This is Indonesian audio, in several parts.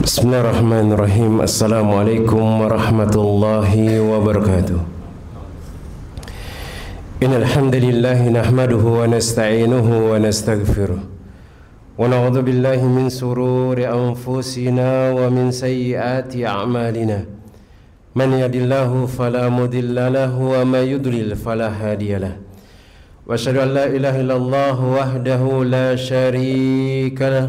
Bismillahirrahmanirrahim. Assalamualaikum warahmatullahi wabarakatuh. Innal hamdalillah nahmaduhu wa nasta'inuhu wa nastaghfiruh wa na'udzu billahi min sururi anfusina wa min sayyiati a'malina. Man yahdihillahu fala mudilla lahu wa may yudlil fala hadiyalah. Wa asyhadu an la ilaha illallah wahdahu la syarika lah.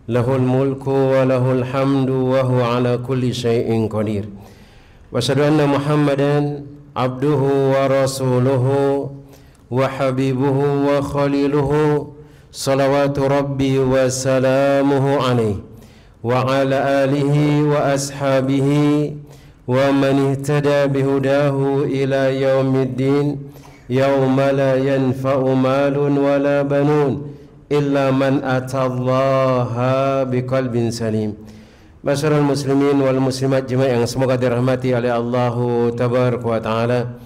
Lahul mulku wa lahul hamdu wa huwa ala kulli syai'in qadir. Wa asyhadu anna Muhammadan abduhu wa rasuluhu wa habibuhu wa khaliluhu salawatu rabbi wa salamuhu alaihi wa ala alihi wa ashabihi wa man ihtada bihudahu ila yaumiddin yauma la yanfa'u malun wala banun illa man atallaha biqalbin salim. Masyarul muslimin wal muslimat jemaah yang semoga dirahmati oleh Allah tabaraka wa taala.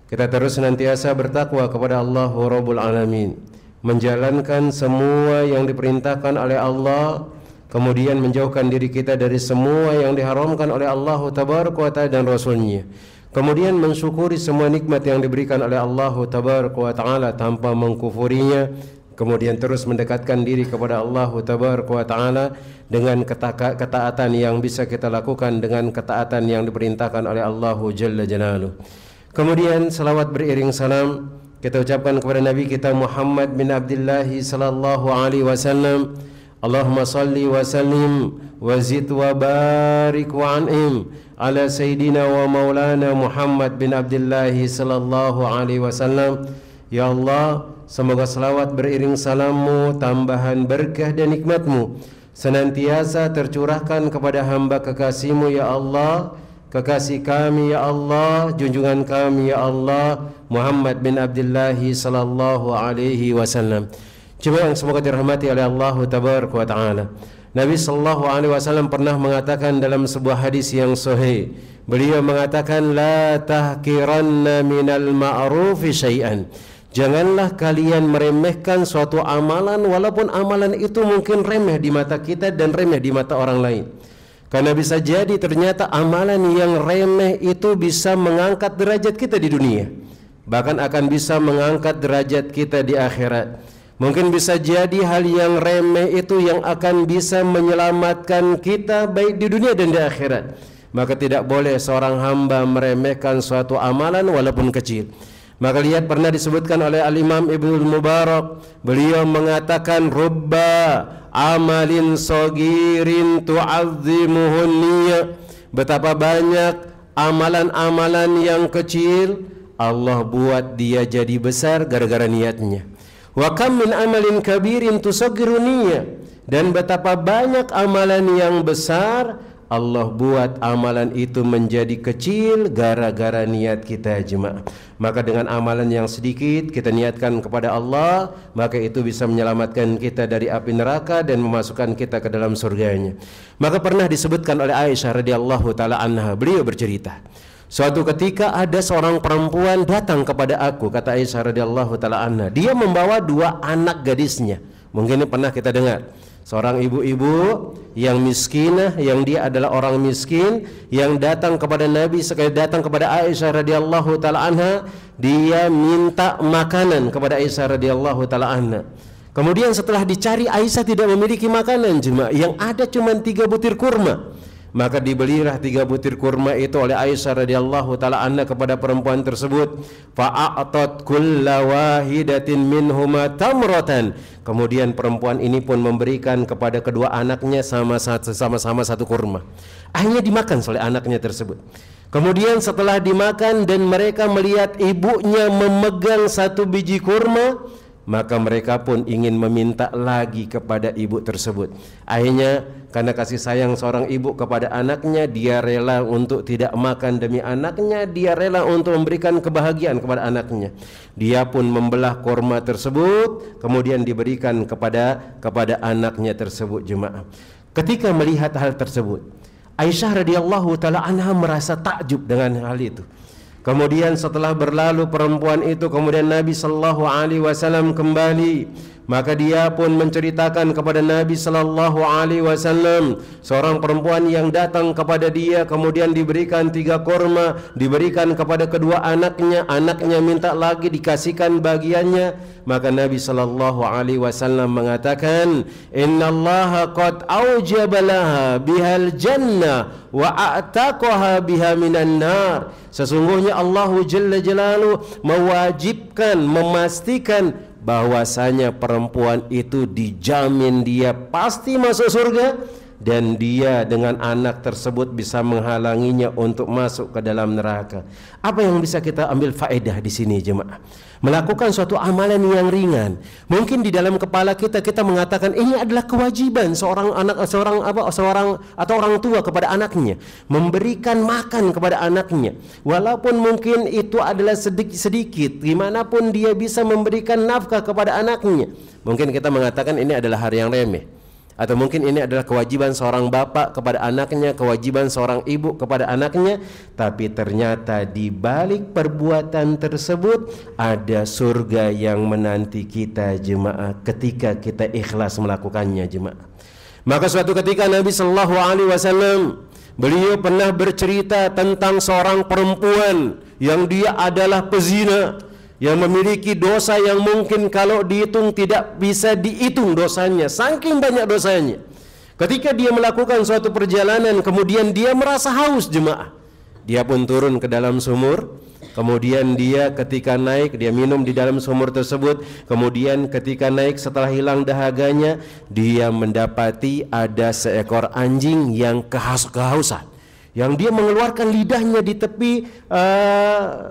Kita terus senantiasa bertakwa kepada Allah Rabbul Alamin, menjalankan semua yang diperintahkan oleh Allah, kemudian menjauhkan diri kita dari semua yang diharamkan oleh Allah tabaraka wa taala dan Rasulnya. Kemudian mensyukuri semua nikmat yang diberikan oleh Allah tabaraka wa taala tanpa mengkufurinya. Kemudian terus mendekatkan diri kepada Allah tabaraka wa taala dengan ketaatan yang bisa kita lakukan dengan ketaatan yang diperintahkan oleh Allah jalla jalaluhu. Kemudian salawat beriring salam kita ucapkan kepada Nabi kita Muhammad bin Abdullah sallallahu alaihi wasallam. Allahumma salli wa sallim wa zid wa barik wa an'im ala sayyidina wa maulana Muhammad bin Abdullah sallallahu alaihi wasallam. Ya Allah, semoga salawat beriring salammu, tambahan berkah dan nikmatmu senantiasa tercurahkan kepada hamba kekasihmu ya Allah, kekasih kami ya Allah, junjungan kami ya Allah, Muhammad bin Abdullah sallallahu alaihi wasallam. Jemaah yang semoga dirahmati oleh Allah tabaraka wa taala. Nabi sallallahu alaihi wasallam pernah mengatakan dalam sebuah hadis yang sahih. Beliau mengatakan la tahqiranna minal ma'rufi syai'an. Janganlah kalian meremehkan suatu amalan walaupun amalan itu mungkin remeh di mata kita dan remeh di mata orang lain. Karena bisa jadi ternyata amalan yang remeh itu bisa mengangkat derajat kita di dunia. Bahkan akan bisa mengangkat derajat kita di akhirat. Mungkin bisa jadi hal yang remeh itu yang akan bisa menyelamatkan kita baik di dunia dan di akhirat. Maka tidak boleh seorang hamba meremehkan suatu amalan walaupun kecil. Maka lihat pernah disebutkan oleh Al-Imam Ibnu Mubarak, beliau mengatakan rubba amalin sagirin tu'azzimuhun niyah. Betapa banyak amalan-amalan yang kecil Allah buat dia jadi besar gara-gara niatnya. Wa kam min amalin kabirin tusaggiru niyah. Dan betapa banyak amalan yang besar Allah buat amalan itu menjadi kecil gara-gara niat kita jemaah. Maka dengan amalan yang sedikit kita niatkan kepada Allah, maka itu bisa menyelamatkan kita dari api neraka dan memasukkan kita ke dalam surganya. Maka pernah disebutkan oleh Aisyah radhiyallahu taala anha, beliau bercerita, suatu ketika ada seorang perempuan datang kepada aku, kata Aisyah radhiyallahu taala anha, dia membawa dua anak gadisnya. Mungkin ini pernah kita dengar. Seorang ibu-ibu yang miskinah, yang dia adalah orang miskin, yang datang kepada Nabi, sekali datang kepada Aisyah radhiyallahu taala anha, dia minta makanan kepada Aisyah radhiyallahu taala anha. Kemudian setelah dicari, Aisyah tidak memiliki makanan jemaah, yang ada cuma 3 butir kurma. Maka dibelilah 3 butir kurma itu oleh Aisyah radhiyallahu taala anha kepada perempuan tersebut. Fa'atat kulla wahidatin minhuma tamratan. Kemudian perempuan ini pun memberikan kepada kedua anaknya sama-sama satu kurma. Akhirnya dimakan oleh anaknya tersebut. Kemudian setelah dimakan dan mereka melihat ibunya memegang 1 biji kurma, maka mereka pun ingin meminta lagi kepada ibu tersebut. Akhirnya karena kasih sayang seorang ibu kepada anaknya, dia rela untuk tidak makan demi anaknya, dia rela untuk memberikan kebahagiaan kepada anaknya. Dia pun membelah kurma tersebut, kemudian diberikan kepada anaknya tersebut jemaah. Ketika melihat hal tersebut, Aisyah radhiyallahu taala anha merasa takjub dengan hal itu. Kemudian setelah berlalu perempuan itu, kemudian Nabi sallallahu alaihi wasallam kembali Maka dia pun menceritakan kepada Nabi sallallahu alaihi wasallam seorang perempuan yang datang kepada dia, kemudian diberikan 3 kurma, diberikan kepada kedua anaknya, anaknya minta lagi dikasihkan bagiannya. Maka Nabi sallallahu alaihi wasallam mengatakan, "Innallaha qad aujaba laha bihal jannah wa a'taqaha biha minan nar." Sesungguhnya Allah Jalla Jalaluhu mewajibkan, memastikan bahwasanya perempuan itu dijamin dia pasti masuk surga, dan dia dengan anak tersebut bisa menghalanginya untuk masuk ke dalam neraka. Apa yang bisa kita ambil faedah di sini, jemaah? Melakukan suatu amalan yang ringan. Mungkin di dalam kepala kita mengatakan ini adalah kewajiban seorang orang tua kepada anaknya, memberikan makan kepada anaknya. Walaupun mungkin itu adalah sedikit, dimanapun dia bisa memberikan nafkah kepada anaknya. Mungkin kita mengatakan ini adalah hal yang remeh. Atau mungkin ini adalah kewajiban seorang bapak kepada anaknya, kewajiban seorang ibu kepada anaknya. Tapi ternyata di balik perbuatan tersebut ada surga yang menanti kita, jemaah, ketika kita ikhlas melakukannya, jemaah. Maka suatu ketika Nabi sallallahu alaihi wasallam beliau pernah bercerita tentang seorang perempuan yang dia adalah pezina, yang memiliki dosa yang mungkin kalau dihitung tidak bisa dihitung dosanya, saking banyak dosanya. Ketika dia melakukan suatu perjalanan, kemudian dia merasa haus, jemaah. Dia pun turun ke dalam sumur. Kemudian dia ketika naik, dia minum di dalam sumur tersebut. Kemudian ketika naik setelah hilang dahaganya, dia mendapati ada seekor anjing yang kehausan, yang dia mengeluarkan lidahnya di tepi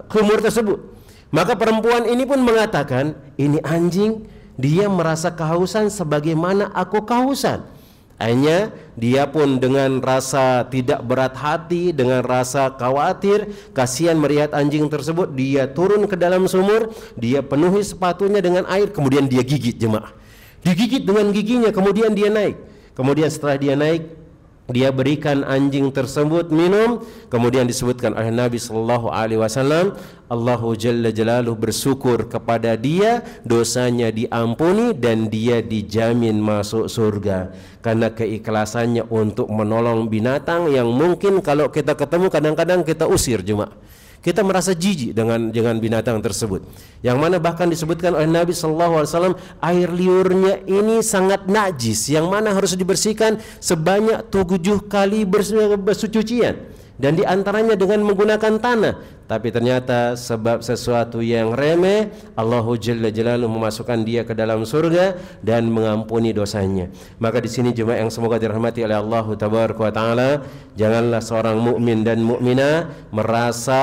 sumur tersebut. Maka perempuan ini pun mengatakan, ini anjing, dia merasa kehausan sebagaimana aku kehausan. Akhirnya dia pun dengan rasa tidak berat hati, dengan rasa khawatir, kasihan melihat anjing tersebut, dia turun ke dalam sumur, dia penuhi sepatunya dengan air, kemudian dia gigit, jemaah. Digigit dengan giginya, kemudian dia naik. Kemudian setelah dia naik, dia berikan anjing tersebut minum. Kemudian disebutkan oleh Nabi sallallahu alaihi wasallam, Allahu Jalla Jalaluhu bersyukur kepada dia, dosanya diampuni dan dia dijamin masuk surga karena keikhlasannya untuk menolong binatang yang mungkin kalau kita ketemu kadang-kadang kita usir, jemaah. Kita merasa jijik dengan binatang tersebut, yang mana bahkan disebutkan oleh Nabi SAW, air liurnya ini sangat najis, yang mana harus dibersihkan sebanyak 7 kali bersucian, dan diantaranya dengan menggunakan tanah. Tapi ternyata sebab sesuatu yang remeh, Allahu Jalla Jalaluhu memasukkan dia ke dalam surga dan mengampuni dosanya. Maka di sini jemaah yang semoga dirahmati oleh Allah Tabaraka wa Taala, janganlah seorang mukmin dan mukminah merasa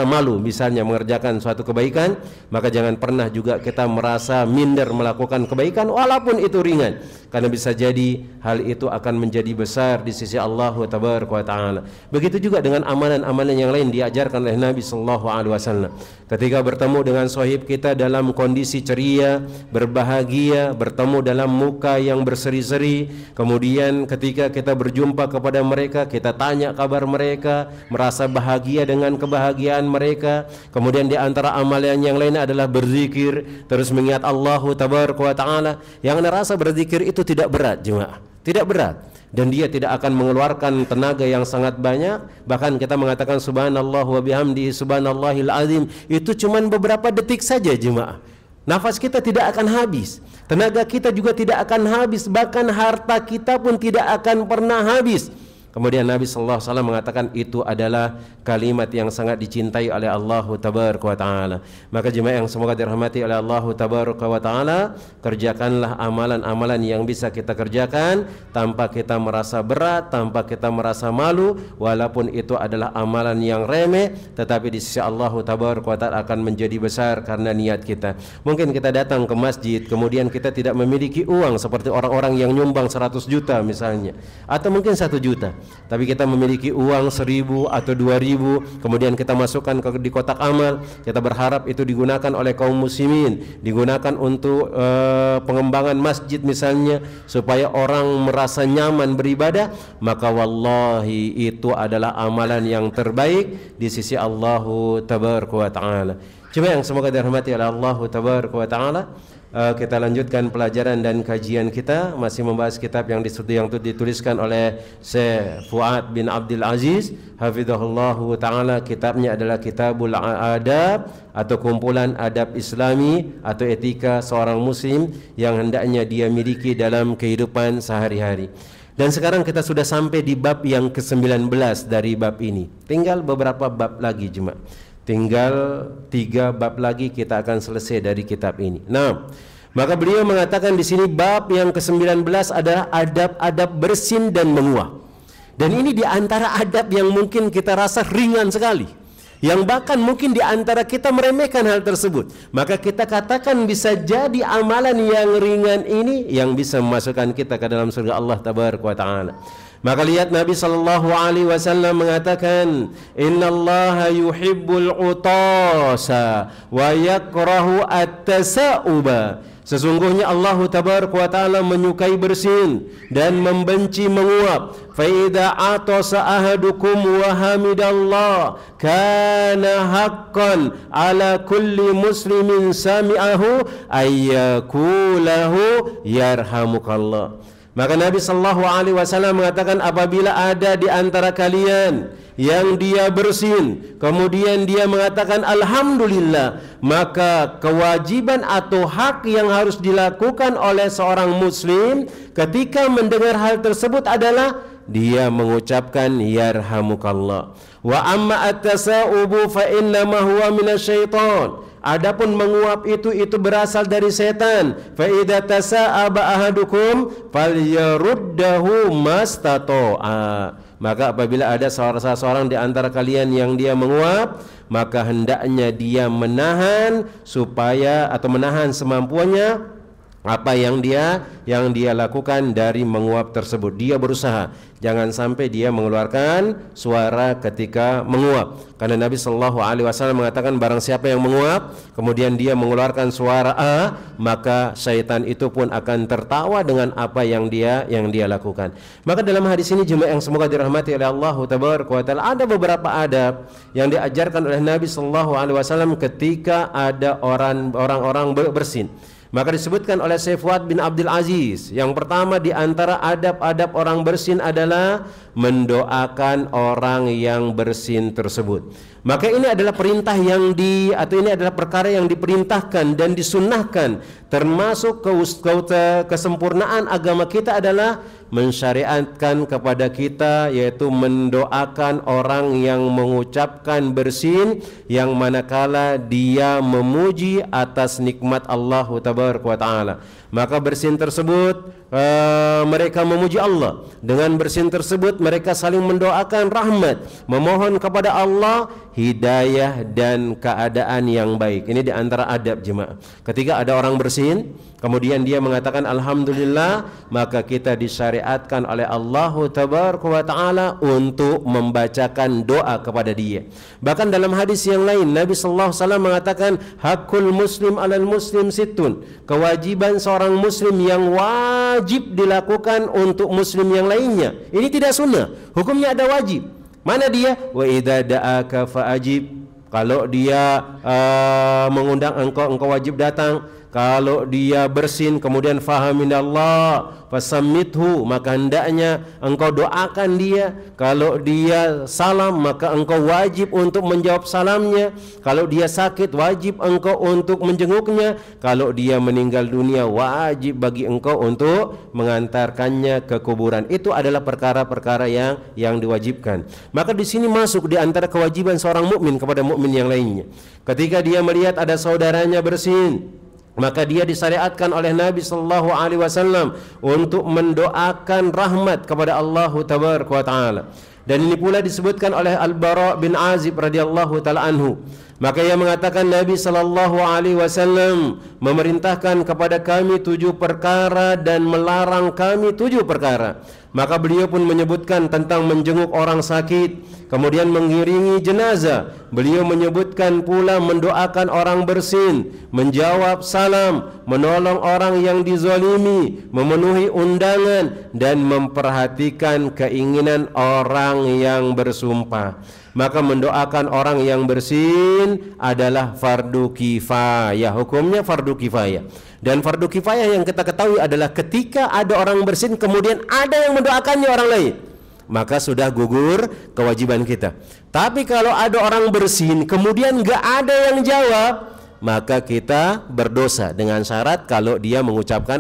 malu misalnya mengerjakan suatu kebaikan. Maka jangan pernah juga kita merasa minder melakukan kebaikan walaupun itu ringan, karena bisa jadi hal itu akan menjadi besar di sisi Allah Tabaraka wa Taala. Begitu juga dengan amalan-amalan yang lain diajarkan oleh Nabi sallallahu alaihi wasallam. Ketika bertemu dengan sahib kita dalam kondisi ceria, berbahagia, bertemu dalam muka yang berseri-seri, kemudian ketika kita berjumpa kepada mereka, kita tanya kabar mereka, merasa bahagia dengan kebahagiaan mereka. Kemudian di antara amalan yang lain adalah berzikir, terus mengingat Allah Tabaraka wa Taala. Yang ngerasa berzikir itu tidak berat, jemaah, tidak berat, dan dia tidak akan mengeluarkan tenaga yang sangat banyak. Bahkan kita mengatakan subhanallah wa bihamdihi subhanallahil azim, itu cuman beberapa detik saja, jemaah. Nafas kita tidak akan habis, tenaga kita juga tidak akan habis, bahkan harta kita pun tidak akan pernah habis. Kemudian Nabi sallallahu alaihi wasallam mengatakan itu adalah kalimat yang sangat dicintai oleh Allah Tabaraka wa Taala. Maka jemaah yang semoga dirahmati oleh Allah Tabaraka wa Taala, kerjakanlah amalan-amalan yang bisa kita kerjakan tanpa kita merasa berat, tanpa kita merasa malu, walaupun itu adalah amalan yang remeh, tetapi di sisi Allah Tabaraka wa Taala akan menjadi besar karena niat kita. Mungkin kita datang ke masjid, kemudian kita tidak memiliki uang seperti orang-orang yang nyumbang 100 juta misalnya, atau mungkin 1 juta. Tapi kita memiliki uang 1.000 atau 2.000, kemudian kita masukkan di kotak amal. Kita berharap itu digunakan oleh kaum muslimin, digunakan untuk pengembangan masjid misalnya, supaya orang merasa nyaman beribadah. Maka wallahi itu adalah amalan yang terbaik di sisi Allah Tabaraka wa Ta'ala. Cuma yang semoga dirahmati oleh Allah Tabaraka wa Ta'ala, kita lanjutkan pelajaran dan kajian kita, masih membahas kitab yang dituliskan oleh Syekh Fuad bin Abdul Aziz hafizahullahu ta'ala. Kitabnya adalah Kitabul Adab, atau kumpulan adab Islami atau etika seorang muslim yang hendaknya dia miliki dalam kehidupan sehari-hari. Dan sekarang kita sudah sampai di bab yang ke-19 dari bab ini. Tinggal beberapa bab lagi cuma. Tinggal 3 bab lagi kita akan selesai dari kitab ini. Nah, maka beliau mengatakan di sini bab yang ke-19 adalah adab-adab bersin dan menguap. Dan ini di antara adab yang mungkin kita rasa ringan sekali, yang bahkan mungkin di antara kita meremehkan hal tersebut. Maka kita katakan bisa jadi amalan yang ringan ini yang bisa memasukkan kita ke dalam surga Allah Tabaraka wa Ta'ala. Maka lihat Nabi sallallahu alaihi wasallam mengatakan, "Innallaha yuhibbul utasa wa yakrahu at-tasa'uba." Sesungguhnya Allah Tabaraka wa Ta'ala menyukai bersin dan membenci menguap. Fa idza atasa ahadukum wa hamidallah kana haqqan ala kulli muslimin sami'ahu ayyakulahu yarhamukallah. Maka Nabi sallallahu alaihi wasallam mengatakan, apabila ada di antara kalian yang dia bersin kemudian dia mengatakan alhamdulillah, maka kewajiban atau hak yang harus dilakukan oleh seorang muslim ketika mendengar hal tersebut adalah dia mengucapkan yarhamukallah. Wa amma at-tasa'ubu fa innama huwa minasyaiton. Adapun menguap itu berasal dari setan. Fa idza tasa'aba ahadukum falyaruddahu mastata'a. Maka apabila ada seorang di antara kalian yang dia menguap, maka hendaknya dia menahan semampunya apa yang dia lakukan dari menguap tersebut. Dia berusaha jangan sampai dia mengeluarkan suara ketika menguap, karena Nabi sallallahu alaihi wasallam mengatakan barang siapa yang menguap kemudian dia mengeluarkan suara maka syaitan itu pun akan tertawa dengan apa yang dia lakukan. Maka dalam hadis ini jemaah yang semoga dirahmati oleh Allah Tabaraka wa Ta'ala, ada beberapa adab yang diajarkan oleh Nabi sallallahu alaihi wasallam ketika ada orang-orang bersin. Maka disebutkan oleh Syekh Fuad bin Abdul Aziz, yang pertama di antara adab-adab orang bersin adalah mendoakan orang yang bersin tersebut. Maka ini adalah perintah ini adalah perkara yang diperintahkan dan disunnahkan. Termasuk kesempurnaan agama kita adalah mensyariatkan kepada kita, yaitu mendoakan orang yang mengucapkan bersin yang manakala dia memuji atas nikmat Allah Tabaraka wa Ta'ala. Maka bersin tersebut mereka memuji Allah. Dengan bersin tersebut mereka saling mendoakan rahmat, memohon kepada Allah hidayah dan keadaan yang baik. Ini di antara adab jemaah. Ketika ada orang bersin kemudian dia mengatakan alhamdulillah, maka kita disyariatkan oleh Allah Tabaraka wa Ta'ala untuk membacakan doa kepada dia. Bahkan dalam hadis yang lain Nabi sallallahu alaihi wasallam mengatakan hakul muslim alal muslim sittun. Kewajiban seorang muslim yang wajib dilakukan untuk muslim yang lainnya. Ini tidak sunnah, hukumnya ada wajib. Mana dia? Wa idza da'aka fa'ajib. Kalau dia mengundang engkau wajib datang. Kalau dia bersin kemudian fahaminallah fasammithu, maka hendaknya engkau doakan dia. Kalau dia salam maka engkau wajib untuk menjawab salamnya. Kalau dia sakit wajib engkau untuk menjenguknya. Kalau dia meninggal dunia wajib bagi engkau untuk mengantarkannya ke kuburan. Itu adalah perkara-perkara yang diwajibkan. Maka di sini masuk di antara kewajiban seorang mukmin kepada mukmin yang lainnya. Ketika dia melihat ada saudaranya bersin, maka dia disyariatkan oleh Nabi sallallahu alaihi wasallam untuk mendoakan rahmat kepada Allah Tabaraka wa Ta'ala. Dan ini pula disebutkan oleh Al-Bara bin Azib radhiyallahu taala anhu. Maka ia mengatakan Nabi sallallahu alaihi wasallam memerintahkan kepada kami 7 perkara dan melarang kami 7 perkara. Maka beliau pun menyebutkan tentang menjenguk orang sakit, kemudian mengiringi jenazah. Beliau menyebutkan pula mendoakan orang bersin, menjawab salam, menolong orang yang dizalimi, memenuhi undangan, dan memperhatikan keinginan orang yang bersumpah. maka mendoakan orang yang bersin adalah fardu kifayah. Hukumnya fardu kifayah. Dan fardu kifayah yang kita ketahui adalah ketika ada orang bersin kemudian ada yang mendoakannya orang lain, maka sudah gugur kewajiban kita. Tapi kalau ada orang bersin kemudian gak ada yang jawab, maka kita berdosa dengan syarat kalau dia mengucapkan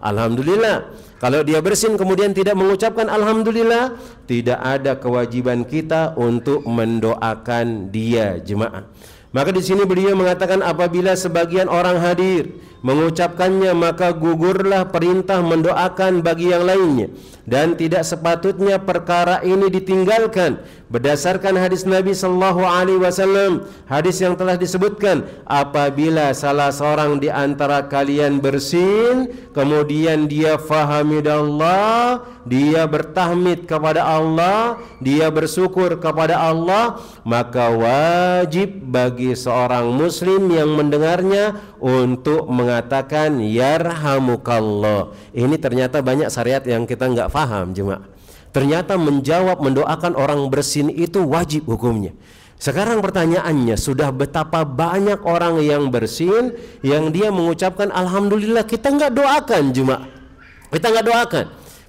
alhamdulillah. Kalau dia bersin kemudian tidak mengucapkan alhamdulillah, tidak ada kewajiban kita untuk mendoakan dia, jemaah. Maka di sini beliau mengatakan apabila sebagian orang hadir mengucapkannya, maka gugurlah perintah mendoakan bagi yang lainnya, dan tidak sepatutnya perkara ini ditinggalkan berdasarkan hadis Nabi sallallahu alaihi wasallam, hadis yang telah disebutkan, apabila salah seorang di antara kalian bersin kemudian dia fahamidallah, dia bertahmid kepada Allah, dia bersyukur kepada Allah, maka wajib bagi seorang muslim yang mendengarnya untuk mengatakan yarhamukallah. Ini ternyata banyak syariat yang kita nggak paham, jemaah. Ternyata mendoakan orang bersin itu wajib hukumnya. Sekarang pertanyaannya, sudah betapa banyak orang yang bersin yang dia mengucapkan alhamdulillah, kita nggak doakan, jemaah. Kita nggak doakan.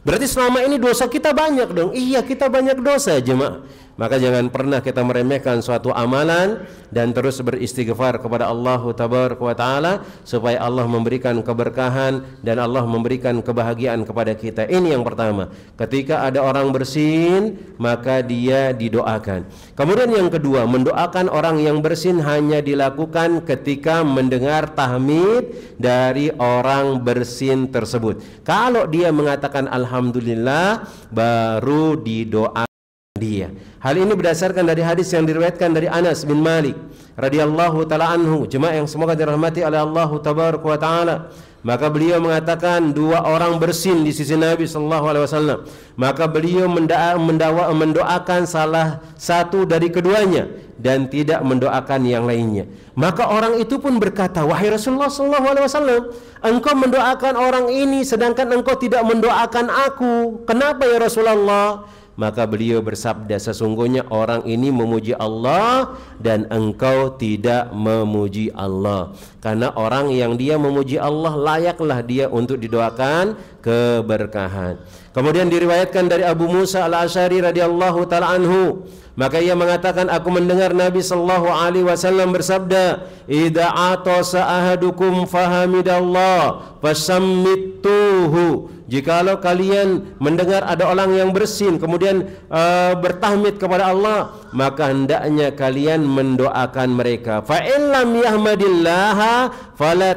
Berarti selama ini dosa kita banyak dong. Iya, kita banyak dosa, jemaah. Maka jangan pernah kita meremehkan suatu amalan dan terus beristighfar kepada Allah Tabaraka wa Ta'ala supaya Allah memberikan keberkahan dan Allah memberikan kebahagiaan kepada kita. Ini yang pertama. Ketika ada orang bersin, maka dia didoakan. Kemudian yang kedua, mendoakan orang yang bersin hanya dilakukan ketika mendengar tahmid dari orang bersin tersebut. Kalau dia mengatakan alhamdulillah, baru didoakan dia. Hal ini berdasarkan dari hadis yang diriwayatkan dari Anas bin Malik radhiyallahu taala anhu, jemaah yang semoga dirahmati oleh Allah Tabaraka wa Taala. Maka beliau mengatakan, dua orang bersin di sisi Nabi sallallahu alaihi wasallam, maka beliau mendoakan salah satu dari keduanya dan tidak mendoakan yang lainnya. Maka orang itu pun berkata, wahai Rasulullah sallallahu alaihi wasallam, engkau mendoakan orang ini sedangkan engkau tidak mendoakan aku. Kenapa ya Rasulullah? Maka beliau bersabda, sesungguhnya orang ini memuji Allah dan engkau tidak memuji Allah. Karena orang yang dia memuji Allah, layaklah dia untuk didoakan keberkahan. Kemudian diriwayatkan dari Abu Musa al-Asy'ari radhiyallahu taala anhu, maka ia mengatakan, aku mendengar Nabi sallallahu alaihi wasallam bersabda, idza atasa ahadukum fahamidallah fasammituhu. Jikalau kalian mendengar ada orang yang bersin kemudian bertahmid kepada Allah, maka hendaknya kalian mendoakan mereka. Fa in lam yahmadillaha fala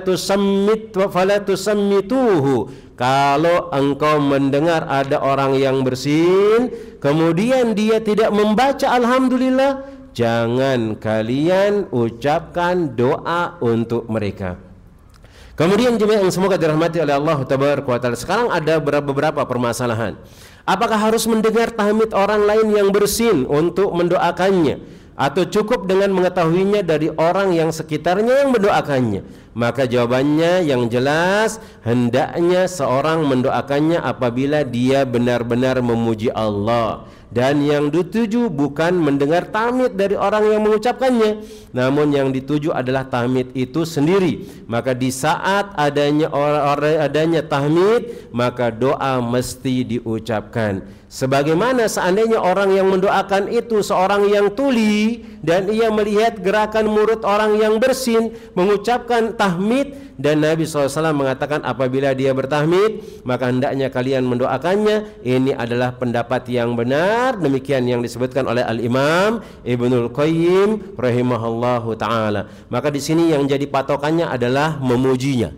tusammituhu. Kalau engkau mendengar ada orang yang bersin kemudian dia tidak membaca alhamdulillah, jangan kalian ucapkan doa untuk mereka. Kemudian jemaah yang semoga dirahmati oleh Allah Tabaraka wa Ta'ala, sekarang ada beberapa permasalahan. Apakah harus mendengar tahmid orang lain yang bersin untuk mendoakannya, atau cukup dengan mengetahuinya dari orang yang sekitarnya yang mendoakannya? Maka jawabannya yang jelas, hendaknya seorang mendoakannya apabila dia benar-benar memuji Allah, dan yang dituju bukan mendengar tahmid dari orang yang mengucapkannya, namun yang dituju adalah tahmid itu sendiri. Maka di saat adanya tahmid, maka doa mesti diucapkan. Sebagaimana seandainya orang yang mendoakan itu seorang yang tuli dan ia melihat gerakan mulut orang yang bersin mengucapkan tahmid, dan Nabi SAW mengatakan apabila dia bertahmid maka hendaknya kalian mendoakannya. Ini adalah pendapat yang benar, demikian yang disebutkan oleh Al-Imam Ibnul Qayyim rahimahullahu ta'ala. Maka di sini yang jadi patokannya adalah memujinya,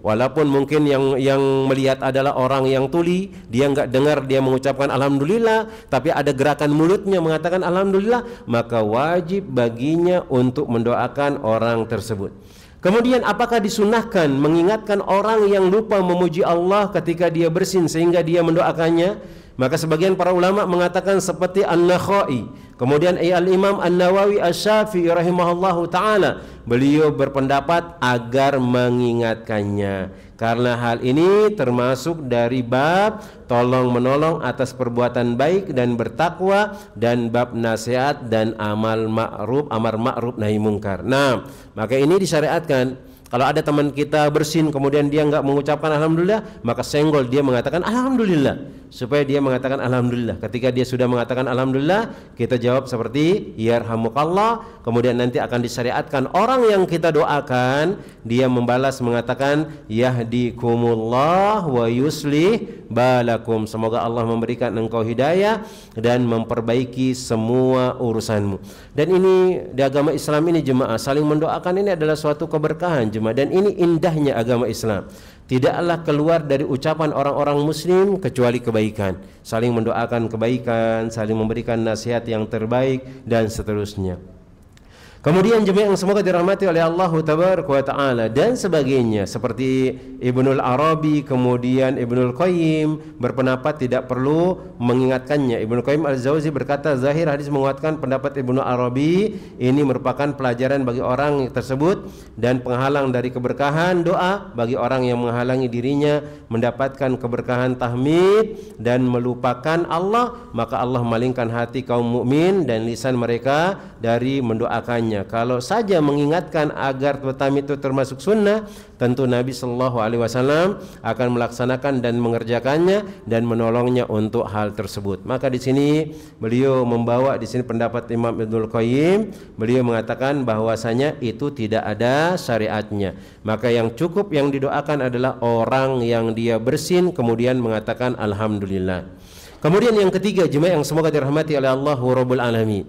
walaupun mungkin yang melihat adalah orang yang tuli, dia enggak dengar dia mengucapkan alhamdulillah, tapi ada gerakan mulutnya mengatakan alhamdulillah, maka wajib baginya untuk mendoakan orang tersebut. Kemudian apakah disunahkan mengingatkan orang yang lupa memuji Allah ketika dia bersin sehingga dia mendoakannya? Maka sebagian para ulama mengatakan seperti An-Nakhai, kemudian Al-Imam An-Nawawi Asy-Syafi'i rahimahullahu taala, beliau berpendapat agar mengingatkannya, karena hal ini termasuk dari bab tolong menolong atas perbuatan baik dan bertakwa, dan bab nasihat dan amar ma'ruf nahi mungkar. Nah, maka ini disyariatkan. Kalau ada teman kita bersin kemudian dia enggak mengucapkan alhamdulillah, maka senggol dia mengatakan alhamdulillah, supaya dia mengatakan alhamdulillah. Ketika dia sudah mengatakan alhamdulillah, kita jawab seperti yarhamukallah. Kemudian nanti akan disyariatkan orang yang kita doakan, dia membalas mengatakan yahdikumullah wa yuslih balakum. Semoga Allah memberikan engkau hidayah dan memperbaiki semua urusanmu. Dan ini di agama Islam ini jemaah, saling mendoakan ini adalah suatu keberkahan jemaah. Dan ini indahnya agama Islam. Tidaklah keluar dari ucapan orang-orang muslim kecuali kebaikan. Saling mendoakan kebaikan, saling memberikan nasihat yang terbaik, dan seterusnya. Kemudian jemaah yang semoga dirahmati oleh Allah Tabaraka wa Ta'ala dan sebagainya, seperti Ibnul Arabi, kemudian Ibnul Qayyim berpendapat tidak perlu mengingatkannya. Ibnul Qayyim Al-Jauzi berkata, zahir hadis menguatkan pendapat Ibnul Arabi ini merupakan pelajaran bagi orang tersebut dan penghalang dari keberkahan doa bagi orang yang menghalangi dirinya mendapatkan keberkahan tahmid dan melupakan Allah, maka Allah malingkan hati kaum mukmin dan lisan mereka dari mendoakannya. Kalau saja mengingatkan agar tahmid itu termasuk sunnah, tentu Nabi Shallallahu Alaihi Wasallam akan melaksanakan dan mengerjakannya dan menolongnya untuk hal tersebut. Maka di sini beliau membawa di sini pendapat Imam Ibnul Qayyim. Beliau mengatakan bahwasanya itu tidak ada syariatnya. Maka yang cukup yang didoakan adalah orang yang dia bersin kemudian mengatakan alhamdulillah. Kemudian yang ketiga jemaah yang semoga dirahmati oleh Allah Rabbul Alamin,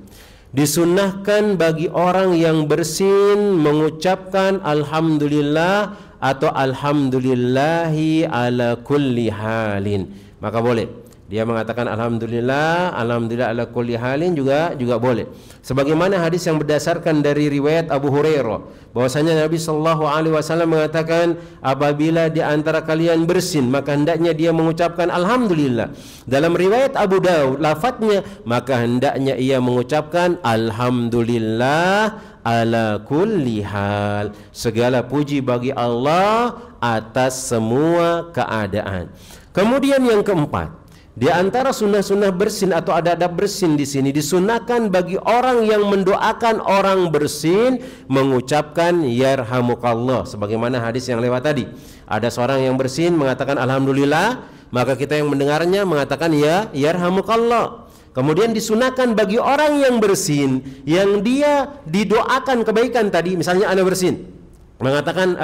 disunnahkan bagi orang yang bersin mengucapkan alhamdulillah atau alhamdulillahi ala kulli halin. Maka boleh dia mengatakan alhamdulillah, alhamdulillah ala kulli halin juga boleh. Sebagaimana hadis yang berdasarkan dari riwayat Abu Hurairah bahwasanya Nabi sallallahu alaihi wasallam mengatakan, apabila di antara kalian bersin maka hendaknya dia mengucapkan alhamdulillah. Dalam riwayat Abu Daud lafadznya, maka hendaknya ia mengucapkan alhamdulillah ala kulli hal. Segala puji bagi Allah atas semua keadaan. Kemudian yang keempat, di antara sunnah-sunnah bersin atau adab bersin di sini disunnahkan bagi orang yang mendoakan orang bersin mengucapkan yarhamukallah. Sebagaimana hadis yang lewat tadi, ada seorang yang bersin mengatakan alhamdulillah, maka kita yang mendengarnya mengatakan ya yarhamukallah. Kemudian disunahkan bagi orang yang bersin yang dia didoakan kebaikan tadi, misalnya Anda bersin mengatakan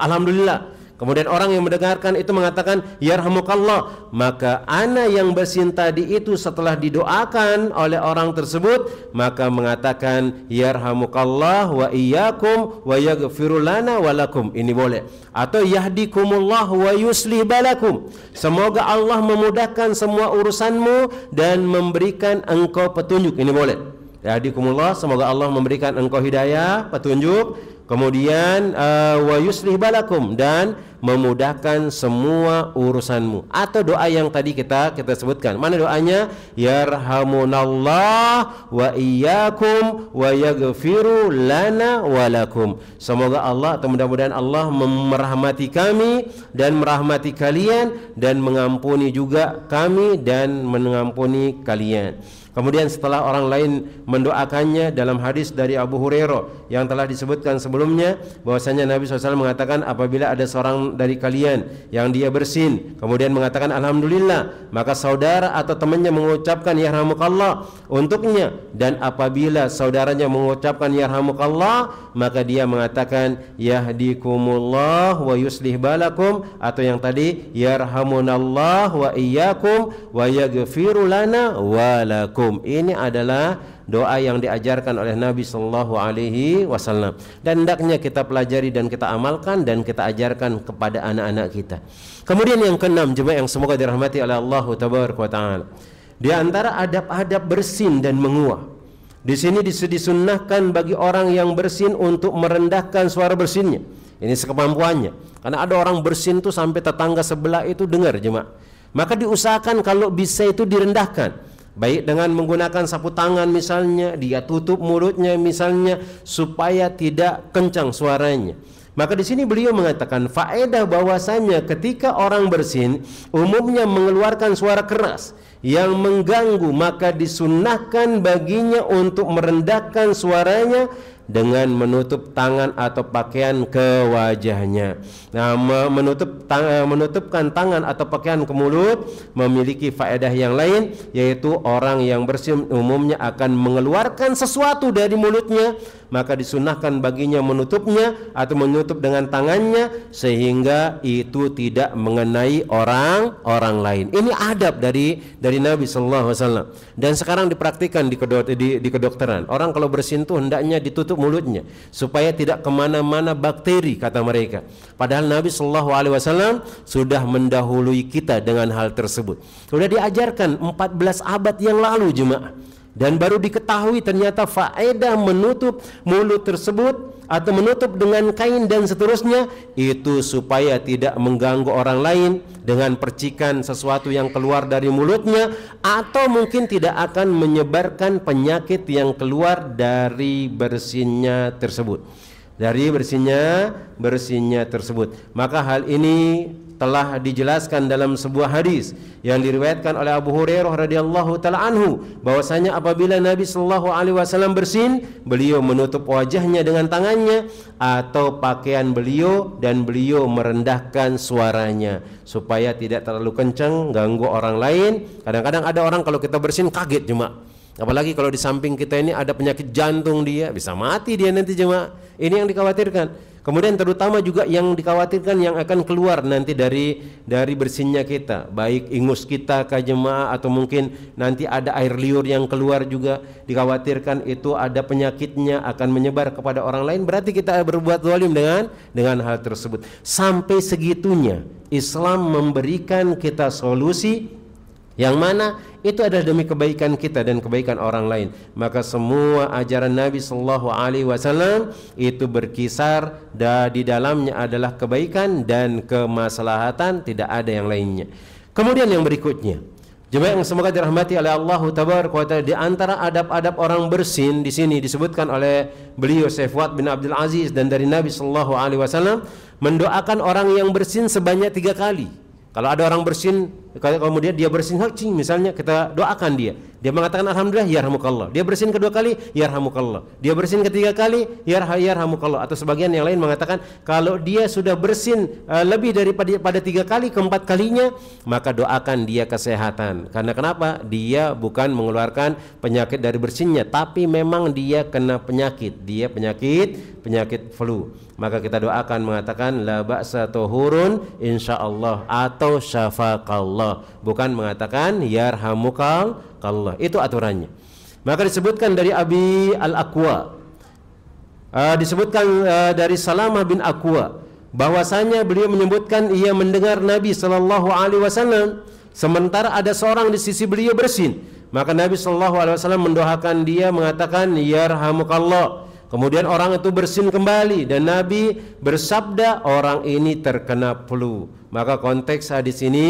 alhamdulillah, kemudian orang yang mendengarkan itu mengatakan yarhamukallah, maka ana yang bersin tadi itu setelah didoakan oleh orang tersebut maka mengatakan yarhamukallah wa iyyakum wa yaghfiru lana wa lakum. Ini boleh. Atau yahdikumullah wa yuslih balakum. Semoga Allah memudahkan semua urusanmu dan memberikan engkau petunjuk. Ini boleh. Yahdikumullah, semoga Allah memberikan engkau hidayah, petunjuk. Kemudian wa yuslih balakum, dan memudahkan semua urusanmu. Atau doa yang tadi kita sebutkan. Mana doanya? Yarhamunallah wa iyyakum wa yaghfiru lana wa lakum. Semoga Allah atau mudah-mudahan Allah merahmati kami dan merahmati kalian dan mengampuni juga kami dan mengampuni kalian. Kemudian setelah orang lain mendoakannya, dalam hadis dari Abu Hurairah yang telah disebutkan sebelumnya bahwasanya Nabi SAW mengatakan, apabila ada seorang dari kalian yang dia bersin kemudian mengatakan alhamdulillah, maka saudara atau temannya mengucapkan yarhamukallah untuknya, dan apabila saudaranya mengucapkan yarhamukallah maka dia mengatakan yahdikumullah wa yuslih balakum, atau yang tadi yarhamunallah wa iyyakum wa yaghfiru lana wa lakum. Ini adalah doa yang diajarkan oleh Nabi Sallallahu Alaihi Wasallam dan hendaknya kita pelajari dan kita amalkan dan kita ajarkan kepada anak-anak kita. Kemudian yang keenam, jemaah yang semoga dirahmati oleh Allah Tabaraka wa Ta'ala, di antara adab-adab bersin dan menguah, di sini disunnahkan bagi orang yang bersin untuk merendahkan suara bersinnya. Ini sekemampuannya, karena ada orang bersin tuh sampai tetangga sebelah itu dengar jemaah. maka diusahakan kalau bisa itu direndahkan, baik dengan menggunakan sapu tangan misalnya, dia tutup mulutnya misalnya supaya tidak kencang suaranya. Maka di sini beliau mengatakan faedah bahwasanya ketika orang bersin umumnya mengeluarkan suara keras yang mengganggu, maka disunnahkan baginya untuk merendahkan suaranya dengan menutup tangan atau pakaian ke wajahnya. Nah, menutupkan tangan atau pakaian ke mulut memiliki faedah yang lain, yaitu orang yang bersin umumnya akan mengeluarkan sesuatu dari mulutnya, maka disunahkan baginya menutupnya atau menutup dengan tangannya sehingga itu tidak mengenai orang lain. Ini adab dari Nabi sallallahu alaihi wasallam, dan sekarang dipraktikkan di kedokteran. Orang kalau bersin itu hendaknya ditutup mulutnya supaya tidak kemana-mana bakteri, kata mereka. Padahal Nabi sallallahu alaihi wasallam sudah mendahului kita dengan hal tersebut. Sudah diajarkan 14 abad yang lalu jemaah. Dan baru diketahui ternyata faedah menutup mulut tersebut atau menutup dengan kain dan seterusnya itu supaya tidak mengganggu orang lain dengan percikan sesuatu yang keluar dari mulutnya, atau mungkin tidak akan menyebarkan penyakit yang keluar dari bersinnya tersebut. Maka hal ini telah dijelaskan dalam sebuah hadis yang diriwayatkan oleh Abu Hurairah radhiyallahu taala anhu, bahwasanya apabila Nabi sallallahu alaihi wasallam bersin, beliau menutup wajahnya dengan tangannya atau pakaian beliau, dan beliau merendahkan suaranya supaya tidak terlalu kencang ganggu orang lain. Kadang-kadang ada orang kalau kita bersin kaget jemaah, apalagi kalau di samping kita ini ada penyakit jantung, dia bisa mati dia nanti jemaah. Ini yang dikhawatirkan. Kemudian terutama juga yang dikhawatirkan yang akan keluar nanti dari bersinnya kita, baik ingus kita ke jemaah, atau mungkin nanti ada air liur yang keluar juga, dikhawatirkan itu ada penyakitnya akan menyebar kepada orang lain. Berarti kita berbuat zalim dengan hal tersebut. Sampai segitunya Islam memberikan kita solusi yang mana itu adalah demi kebaikan kita dan kebaikan orang lain. Maka semua ajaran Nabi sallallahu alaihi wasallam itu berkisar di dalamnya adalah kebaikan dan kemaslahatan, tidak ada yang lainnya. Kemudian yang berikutnya, jemaah yang semoga dirahmati oleh Allah tabaraka wa taala, di antara adab-adab orang bersin di sini disebutkan oleh beliau Syekh Fuad bin Abdul Aziz dan dari Nabi sallallahu alaihi wasallam, mendoakan orang yang bersin sebanyak 3 kali. Kalau ada orang bersin, kemudian dia bersin hacing misalnya, kita doakan dia. Dia mengatakan alhamdulillah yarhamukallah. Dia bersin kedua kali yarhamukallah. Dia bersin ketiga kali yarhamukallah. Atau sebagian yang lain mengatakan kalau dia sudah bersin lebih daripada 3 kali, keempat kalinya maka doakan dia kesehatan. Karena kenapa? Dia bukan mengeluarkan penyakit dari bersinnya, tapi memang dia kena penyakit. Dia penyakit flu. Maka kita doakan mengatakan la ba'sa tuhurun insyaallah atau syafaqallah, bukan mengatakan yarhamukallah. Itu aturannya. Maka disebutkan dari Abi Al-Aqwa, disebutkan dari Salamah bin Aqwa, bahwasanya beliau menyebutkan ia mendengar Nabi sallallahu alaihi wasallam sementara ada seorang di sisi beliau bersin, maka Nabi sallallahu alaihi wasallam mendoakan dia mengatakan yarhamukallah. Kemudian orang itu bersin kembali dan Nabi bersabda orang ini terkena flu. Maka konteks hadis ini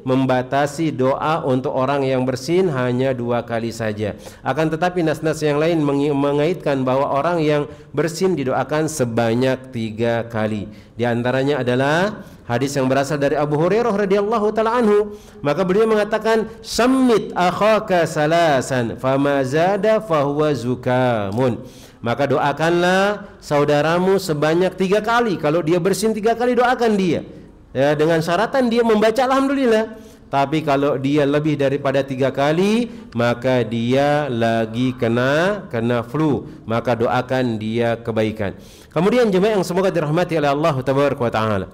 membatasi doa untuk orang yang bersin hanya 2 kali saja. Akan tetapi nas-nas yang lain mengaitkan bahwa orang yang bersin didoakan sebanyak 3 kali. Di antaranya adalah hadis yang berasal dari Abu Hurairah radhiyallahu taala anhu. Maka beliau mengatakan sammit akhaka salasan fama zada fahuwa zukamun. Maka doakanlah saudaramu sebanyak 3 kali. Kalau dia bersin 3 kali, doakan dia. Ya, dengan syaratan dia membaca alhamdulillah. Tapi kalau dia lebih daripada 3 kali, maka dia lagi kena flu. Maka doakan dia kebaikan. Kemudian jemaah yang semoga dirahmati oleh Allah tabaraka wa taala.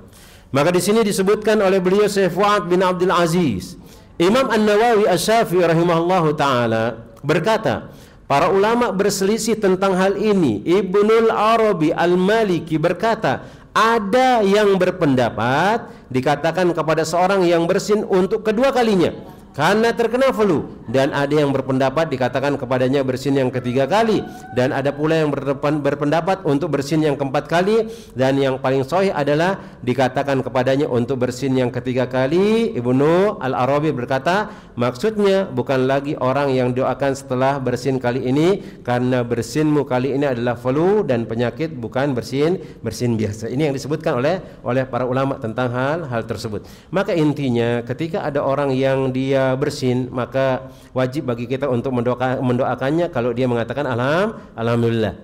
Maka di sini disebutkan oleh beliau Syekh Fuad bin Abdul Aziz, Imam An-Nawawi Asy-Syafi'i rahimahullahu taala berkata, para ulama berselisih tentang hal ini. Ibnul Arabi Al-Maliki berkata, ada yang berpendapat dikatakan kepada seorang yang bersin untuk kedua kalinya, karena terkena flu, dan ada yang berpendapat dikatakan kepadanya bersin yang ketiga kali, dan ada pula yang berpendapat untuk bersin yang keempat kali, dan yang paling sahih adalah dikatakan kepadanya untuk bersin yang ketiga kali. Ibnu Al-Arabi berkata, maksudnya bukan lagi orang yang doakan setelah bersin kali ini, karena bersinmu kali ini adalah flu dan penyakit, bukan bersin biasa. Ini yang disebutkan oleh para ulama tentang hal tersebut. Maka intinya ketika ada orang yang dia bersin, maka wajib bagi kita untuk mendoakannya kalau dia mengatakan alhamdulillah.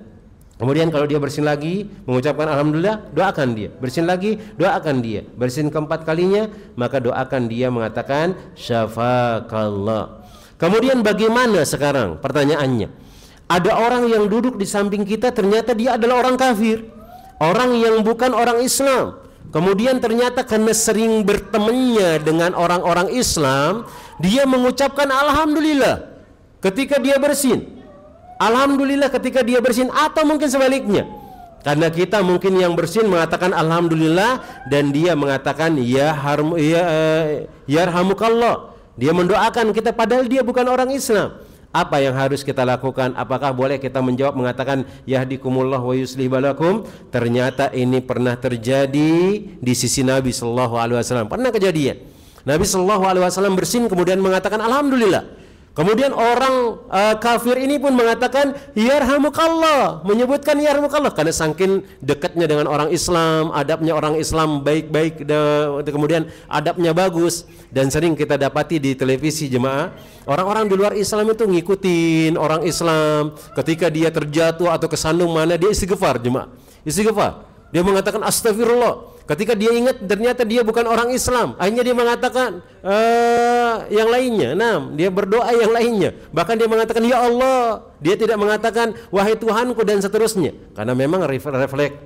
Kemudian kalau dia bersin lagi mengucapkan alhamdulillah, doakan dia. Bersin lagi, doakan dia. Bersin keempat kalinya, maka doakan dia mengatakan syafakallah. Kemudian bagaimana sekarang? Pertanyaannya, ada orang yang duduk di samping kita, ternyata dia adalah orang kafir, orang yang bukan orang Islam. Kemudian ternyata karena sering bertemannya dengan orang-orang Islam, dia mengucapkan alhamdulillah ketika dia bersin, alhamdulillah ketika dia bersin, atau mungkin sebaliknya, karena kita mungkin yang bersin mengatakan alhamdulillah dan dia mengatakan yarhamukallah, dia mendoakan kita padahal dia bukan orang Islam. Apa yang harus kita lakukan? Apakah boleh kita menjawab mengatakan yahdikumullah wa yuslih balakum? Ternyata ini pernah terjadi di sisi Nabi sallallahu alaihi wasallam. Pernah kejadian. Nabi sallallahu alaihi wasallam bersin kemudian mengatakan alhamdulillah. Kemudian orang kafir ini pun mengatakan yarhamukallah, menyebutkan yarhamukallah karena saking dekatnya dengan orang Islam, adabnya orang Islam baik-baik, kemudian adabnya bagus. Dan sering kita dapati di televisi jemaah, orang-orang di luar Islam itu ngikutin orang Islam, ketika dia terjatuh atau kesandung mana dia istighfar jemaah, istighfar. Dia mengatakan astagfirullah. Ketika dia ingat ternyata dia bukan orang Islam, akhirnya dia mengatakan yang lainnya. Dia berdoa yang lainnya. Bahkan dia mengatakan ya Allah. Dia tidak mengatakan wahai Tuhanku dan seterusnya. Karena memang refleks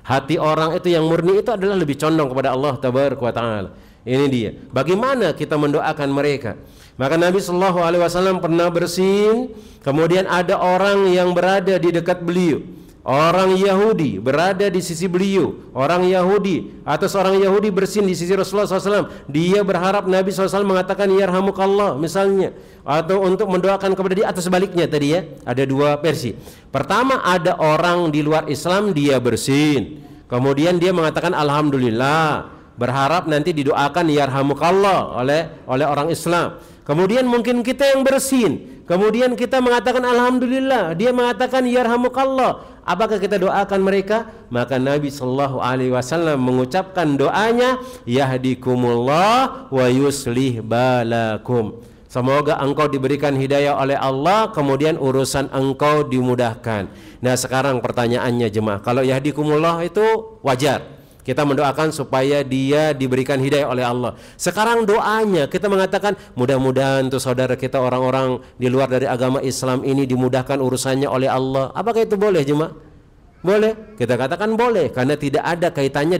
hati orang itu yang murni itu adalah lebih condong kepada Allah tabaraka wa taala. Ini dia. Bagaimana kita mendoakan mereka? Maka Nabi sallallahu alaihi wasallam pernah bersin, kemudian ada orang yang berada di dekat beliau. Orang Yahudi berada di sisi beliau, orang Yahudi atau seorang Yahudi bersin di sisi Rasulullah SAW. Dia berharap Nabi SAW mengatakan yarhamukallah misalnya, atau untuk mendoakan kepada dia, atau sebaliknya tadi ya. Ada dua versi. Pertama, ada orang di luar Islam dia bersin, kemudian dia mengatakan alhamdulillah, berharap nanti didoakan yarhamukallah oleh orang Islam. Kemudian mungkin kita yang bersin, kemudian kita mengatakan alhamdulillah, dia mengatakan yarhamukallah. Apakah kita doakan mereka? Maka Nabi sallallahu alaihi wasallam mengucapkan doanya yahdikumullah wa yuslih balakum. Semoga engkau diberikan hidayah oleh Allah, kemudian urusan engkau dimudahkan. Nah, sekarang pertanyaannya jemaah, kalau yahdikumullah itu wajar, kita mendoakan supaya dia diberikan hidayah oleh Allah. Sekarang doanya kita mengatakan mudah-mudahan tuh saudara kita orang-orang di luar dari agama Islam ini dimudahkan urusannya oleh Allah. Apakah itu boleh jemaah? Boleh. Kita katakan boleh karena tidak ada kaitannya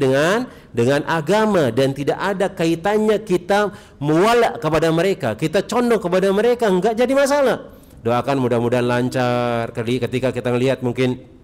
dengan agama dan tidak ada kaitannya kita muwala kepada mereka, kita condong kepada mereka, enggak jadi masalah. Doakan mudah-mudahan lancar. Ketika kita melihat mungkin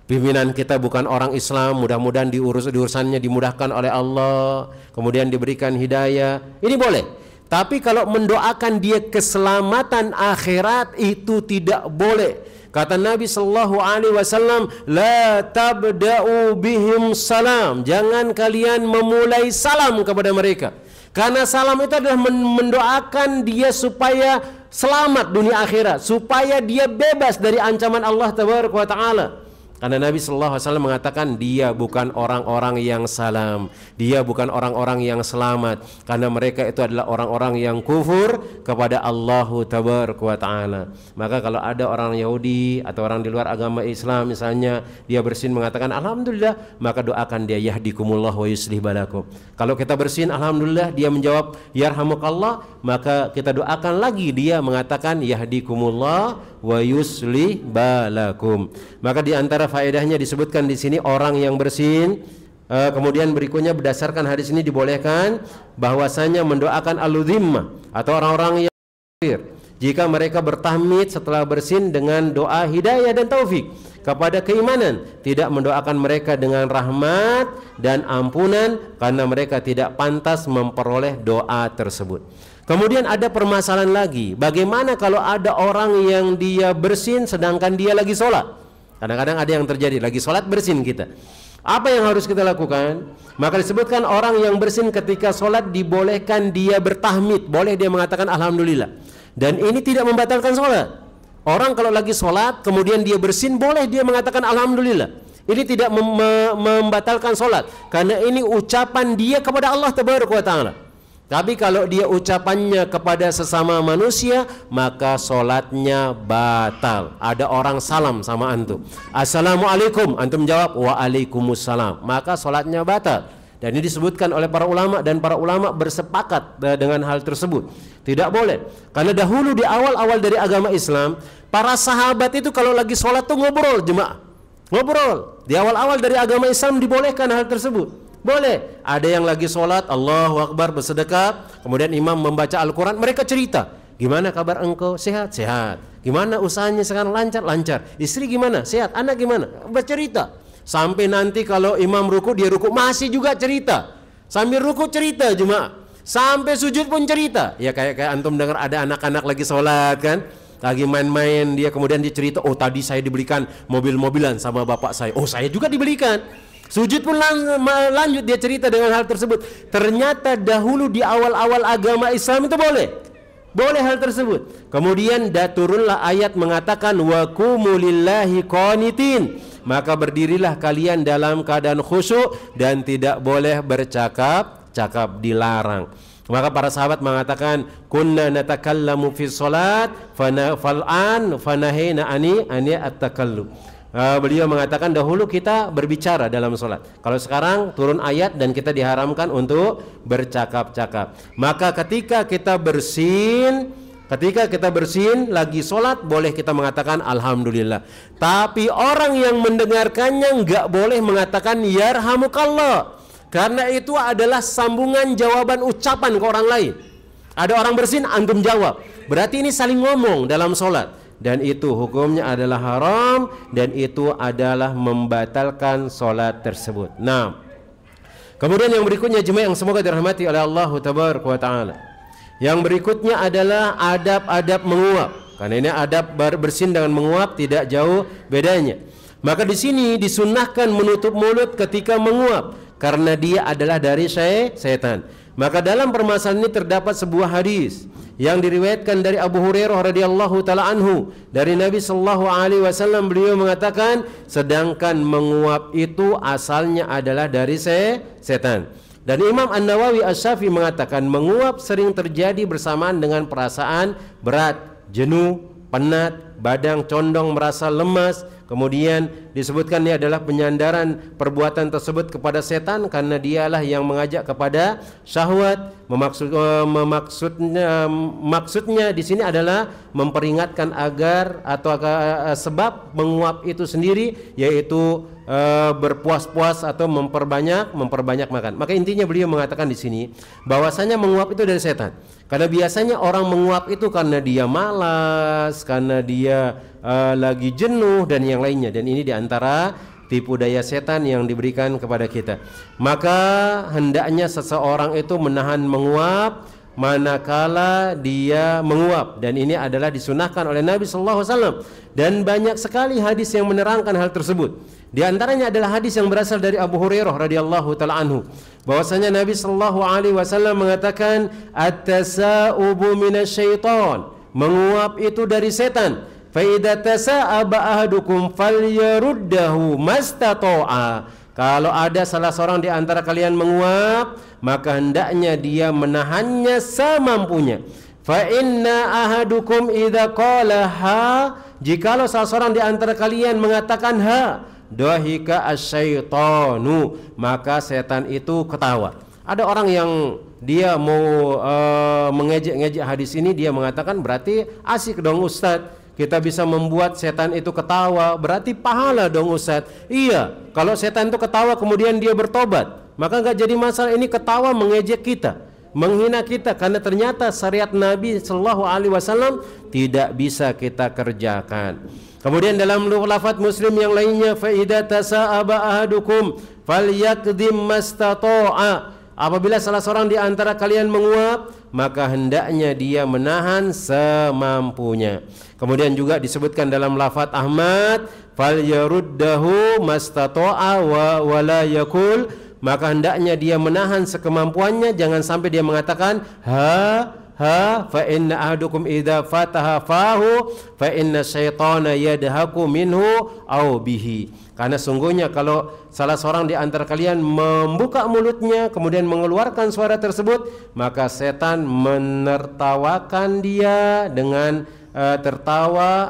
pimpinan kita bukan orang Islam, mudah-mudahan urusannya dimudahkan oleh Allah, kemudian diberikan hidayah. Ini boleh. Tapi kalau mendoakan dia keselamatan akhirat itu tidak boleh. Kata Nabi sallallahu alaihi wasallam, la tabda'u bihim salam. Jangan kalian memulai salam kepada mereka. Karena salam itu adalah mendoakan dia supaya selamat dunia akhirat, supaya dia bebas dari ancaman Allah tabaraka wa taala. Karena Nabi sallallahu alaihi wasallam mengatakan dia bukan orang-orang yang salam, dia bukan orang-orang yang selamat, karena mereka itu adalah orang-orang yang kufur kepada Allah tabaraka wa taala. Maka kalau ada orang Yahudi atau orang di luar agama Islam misalnya dia bersin mengatakan alhamdulillah, maka doakan dia yahdikumullah wa yuslih balakum. Kalau kita bersin alhamdulillah, dia menjawab yarhamukallah, maka kita doakan lagi dia mengatakan yahdikumullah wa yuslih balakum. Maka di antara faedahnya disebutkan di sini orang yang bersin. Kemudian berikutnya berdasarkan hadis ini dibolehkan bahwasanya mendoakan al-dhimmah atau orang-orang yang kafir jika mereka bertahmid setelah bersin dengan doa hidayah dan taufik kepada keimanan, tidak mendoakan mereka dengan rahmat dan ampunan karena mereka tidak pantas memperoleh doa tersebut. Kemudian ada permasalahan lagi, bagaimana kalau ada orang yang dia bersin sedangkan dia lagi sholat? Kadang-kadang ada yang terjadi, lagi sholat bersin kita. Apa yang harus kita lakukan? Maka disebutkan orang yang bersin ketika sholat dibolehkan dia bertahmid, boleh dia mengatakan alhamdulillah. Dan ini tidak membatalkan sholat. Orang kalau lagi sholat kemudian dia bersin, boleh dia mengatakan alhamdulillah. Ini tidak membatalkan sholat, karena ini ucapan dia kepada Allah Tabaraka wa Ta'ala. Tapi kalau dia ucapannya kepada sesama manusia, maka sholatnya batal. Ada orang salam sama antum, assalamualaikum, antum jawab waalaikumsalam, maka sholatnya batal. Dan ini disebutkan oleh para ulama, dan para ulama bersepakat dengan hal tersebut. Tidak boleh, karena dahulu di awal-awal dari agama Islam, para sahabat itu kalau lagi sholat tuh ngobrol, jemaah, ngobrol. Di awal-awal dari agama Islam dibolehkan hal tersebut. Boleh, ada yang lagi sholat, Allahu Akbar, bersedekah, kemudian imam membaca Al-Quran, mereka cerita, gimana kabar engkau? Sehat? Sehat. Gimana usahanya sekarang? Lancar? Lancar. Istri gimana? Sehat. Anak gimana? Bercerita. Sampai nanti kalau imam ruku, dia ruku masih juga cerita. Sambil ruku cerita jemaah. Sampai sujud pun cerita. Ya kayak antum dengar ada anak-anak lagi sholat kan, lagi main-main, dia kemudian dia cerita, oh tadi saya dibelikan mobil-mobilan sama bapak saya. Oh saya juga dibelikan. Sujud pun lanjut dia cerita dengan hal tersebut. Ternyata dahulu di awal-awal agama Islam itu boleh hal tersebut. Kemudian turunlah ayat mengatakan wa qumu lillahi qanitin, maka berdirilah kalian dalam keadaan khusyuk dan tidak boleh bercakap-cakap, dilarang. Maka para sahabat mengatakan kunna natakallamu fi salat fal'an fanahina ani at-takallum. Beliau mengatakan dahulu kita berbicara dalam sholat, kalau sekarang turun ayat dan kita diharamkan untuk bercakap-cakap. Maka ketika kita bersin lagi sholat, boleh kita mengatakan alhamdulillah. Tapi orang yang mendengarkannya nggak boleh mengatakan yarhamukallah, karena itu adalah sambungan jawaban ucapan ke orang lain. Ada orang bersin, antum jawab, berarti ini saling ngomong dalam sholat. Dan itu hukumnya adalah haram, dan itu adalah membatalkan sholat tersebut. Nah, kemudian yang berikutnya jemaah yang semoga dirahmati oleh Allah Tabaraka wa Ta'ala, yang berikutnya adalah adab-adab menguap. Karena ini adab bersin dengan menguap tidak jauh bedanya. Maka di sini disunnahkan menutup mulut ketika menguap, karena dia adalah dari setan. Maka dalam permasalahan ini terdapat sebuah hadis yang diriwayatkan dari Abu Hurairah radhiyallahu taala anhu dari Nabi sallallahu alaihi wasallam. Beliau mengatakan, sedangkan menguap itu asalnya adalah dari setan. Dan Imam An-Nawawi Asy-Syafi'i mengatakan menguap sering terjadi bersamaan dengan perasaan berat, jenuh, penat, badan condong merasa lemas. Kemudian disebutkan ini adalah penyandaran perbuatan tersebut kepada setan, karena dialah yang mengajak kepada syahwat. Maksudnya di sini adalah memperingatkan agar atau sebab menguap itu sendiri, yaitu berpuas-puas atau memperbanyak makan. Maka intinya beliau mengatakan di sini bahwasanya menguap itu dari setan. Karena biasanya orang menguap itu karena dia malas, karena dia lagi jenuh dan yang lainnya. Dan ini diantara tipu daya setan yang diberikan kepada kita. Maka hendaknya seseorang itu menahan menguap manakala dia menguap, dan ini adalah disunahkan oleh Nabi sallallahu alaihi wasallam. Dan banyak sekali hadis yang menerangkan hal tersebut. Di antaranya adalah hadis yang berasal dari Abu Hurairah radhiyallahu taala anhu, bahwasanya Nabi sallallahu alaihi wasallam mengatakan at-tasa'ubu minasyaiton, menguap itu dari setan. Fa idza tasa'aba ahadukum falyaruddahu mastata'a. Kalau ada salah seorang di antara kalian menguap, maka hendaknya dia menahannya semampunya. Fa inna ahadukum idza qala ha, jikalau salah seorang di antara kalian mengatakan ha, dahika asyaitanu, maka setan itu ketawa. Ada orang yang dia mau mengejek-ngejek hadis ini, dia mengatakan berarti asik dong Ustadz, kita bisa membuat setan itu ketawa, berarti pahala dong Ustadz. Iya, kalau setan itu ketawa kemudian dia bertobat, maka nggak jadi masalah. Ini ketawa mengejek kita, menghina kita, karena ternyata syariat Nabi Sallallahu Alaihi Wasallam tidak bisa kita kerjakan. Kemudian dalam lafaz Muslim yang lainnya, fa idza tasa'aba ahadukum falyakdhim mastata'a. Apabila salah seorang di antara kalian menguap, maka hendaknya dia menahan semampunya. Kemudian juga disebutkan dalam lafaz Ahmad, fal yaruddahu mastata'a wa la yakul, maka hendaknya dia menahan sekemampuannya, jangan sampai dia mengatakan fa inna ahadukum idza fataha fahu fa inna syaitana yadhaku minhu au bihi. Karena sungguhnya kalau salah seorang di antara kalian membuka mulutnya kemudian mengeluarkan suara tersebut, maka setan menertawakan dia dengan tertawa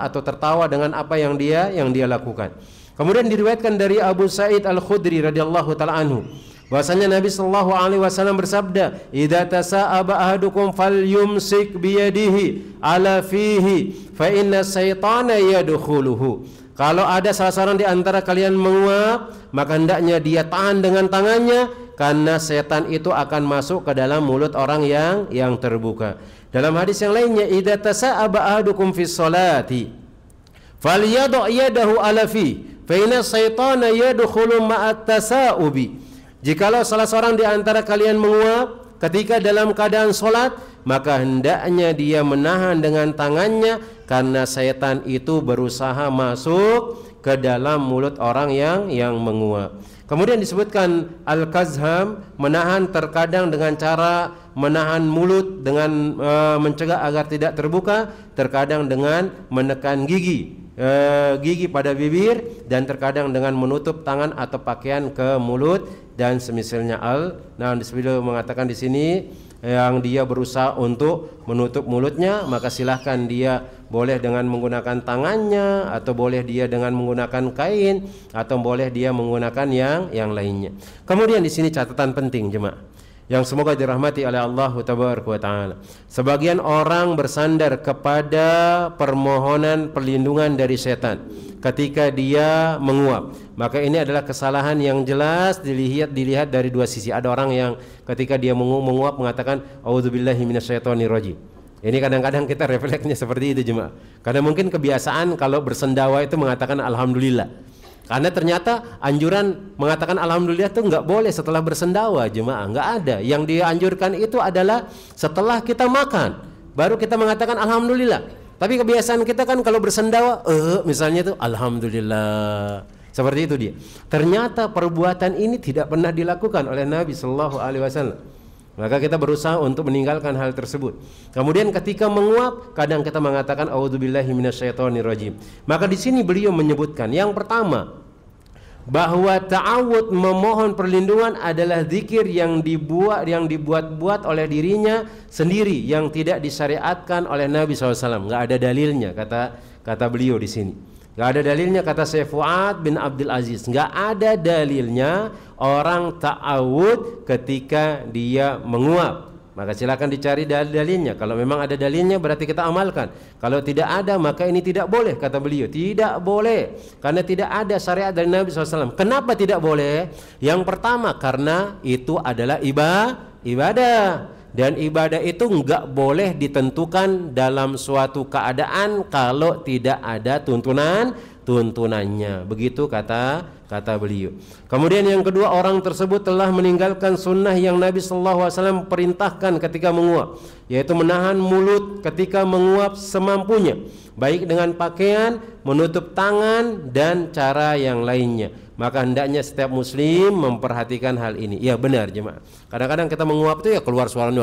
dengan apa yang dia lakukan. Kemudian diriwayatkan dari Abu Sa'id Al-Khudri radhiyallahu taala anhu bahwasanya Nabi sallallahu alaihi wasallam bersabda, "Idza tasa'aba ahadukum falyumsik biyadihi ala fihi fa inna syaitana yadkhuluhu." Kalau ada salah seorang di antara kalian menguap, maka hendaknya dia tahan dengan tangannya karena setan itu akan masuk ke dalam mulut orang yang terbuka. Dalam hadis yang lainnya, "Idza tasa'aba ahadukum fis sholati falyadhu yadahu ala fi fa inna syaitana yadkhulu ma'at tasa'ubi." Jikalau salah seorang di antara kalian menguap ketika dalam keadaan sholat, maka hendaknya dia menahan dengan tangannya karena setan itu berusaha masuk ke dalam mulut orang yang menguap. Kemudian disebutkan Al-Kazham menahan terkadang dengan cara menahan mulut dengan mencegah agar tidak terbuka, terkadang dengan menekan gigi pada bibir, dan terkadang dengan menutup tangan atau pakaian ke mulut dan semisalnya. Disebut mengatakan di sini yang dia berusaha untuk menutup mulutnya, maka silahkan dia boleh dengan menggunakan tangannya, atau boleh dia dengan menggunakan kain, atau boleh dia menggunakan yang lainnya. Kemudian di sini catatan penting jemaah yang semoga dirahmati oleh Allah Tabaraka wa Ta'ala. Sebagian orang bersandar kepada permohonan perlindungan dari setan ketika dia menguap. Maka ini adalah kesalahan yang jelas dilihat dari dua sisi. Ada orang yang ketika dia menguap mengatakan a'udzubillahi minasyaitonirrajim. Ini kadang-kadang kita refleksnya seperti itu jemaah. Karena mungkin kebiasaan kalau bersendawa itu mengatakan alhamdulillah. Karena ternyata anjuran mengatakan alhamdulillah itu nggak boleh setelah bersendawa jemaah, nggak ada. Yang dianjurkan itu adalah setelah kita makan baru kita mengatakan alhamdulillah. Tapi kebiasaan kita kan kalau bersendawa misalnya itu alhamdulillah. Seperti itu dia. Ternyata perbuatan ini tidak pernah dilakukan oleh Nabi sallallahu alaihi wasallam. Maka kita berusaha untuk meninggalkan hal tersebut. Kemudian ketika menguap, kadang kita mengatakan a'udzubillahi minasyaitonirrajim. Maka di sini beliau menyebutkan yang pertama, bahwa ta'awud memohon perlindungan adalah zikir yang dibuat-buat oleh dirinya sendiri, yang tidak disyariatkan oleh Nabi SAW. Nggak ada dalilnya, kata beliau di sini. Nggak ada dalilnya, kata Syekh Fuad bin Abdul Aziz. Nggak ada dalilnya orang ta'awud ketika dia menguap. Maka silakan dicari dalilnya. Kalau memang ada dalilnya berarti kita amalkan. Kalau tidak ada maka ini tidak boleh, kata beliau. Tidak boleh, karena tidak ada syariat dari Nabi SAW. Kenapa tidak boleh? Yang pertama karena itu adalah ibadah. Dan ibadah itu enggak boleh ditentukan dalam suatu keadaan kalau tidak ada tuntunannya. Begitu kata beliau. Kemudian yang kedua, orang tersebut telah meninggalkan sunnah yang Nabi SAW perintahkan ketika menguap, yaitu menahan mulut ketika menguap semampunya, baik dengan pakaian, menutup tangan, dan cara yang lainnya. Maka hendaknya setiap muslim memperhatikan hal ini. Ya benar jemaah. Kadang-kadang kita menguap itu ya keluar suaranya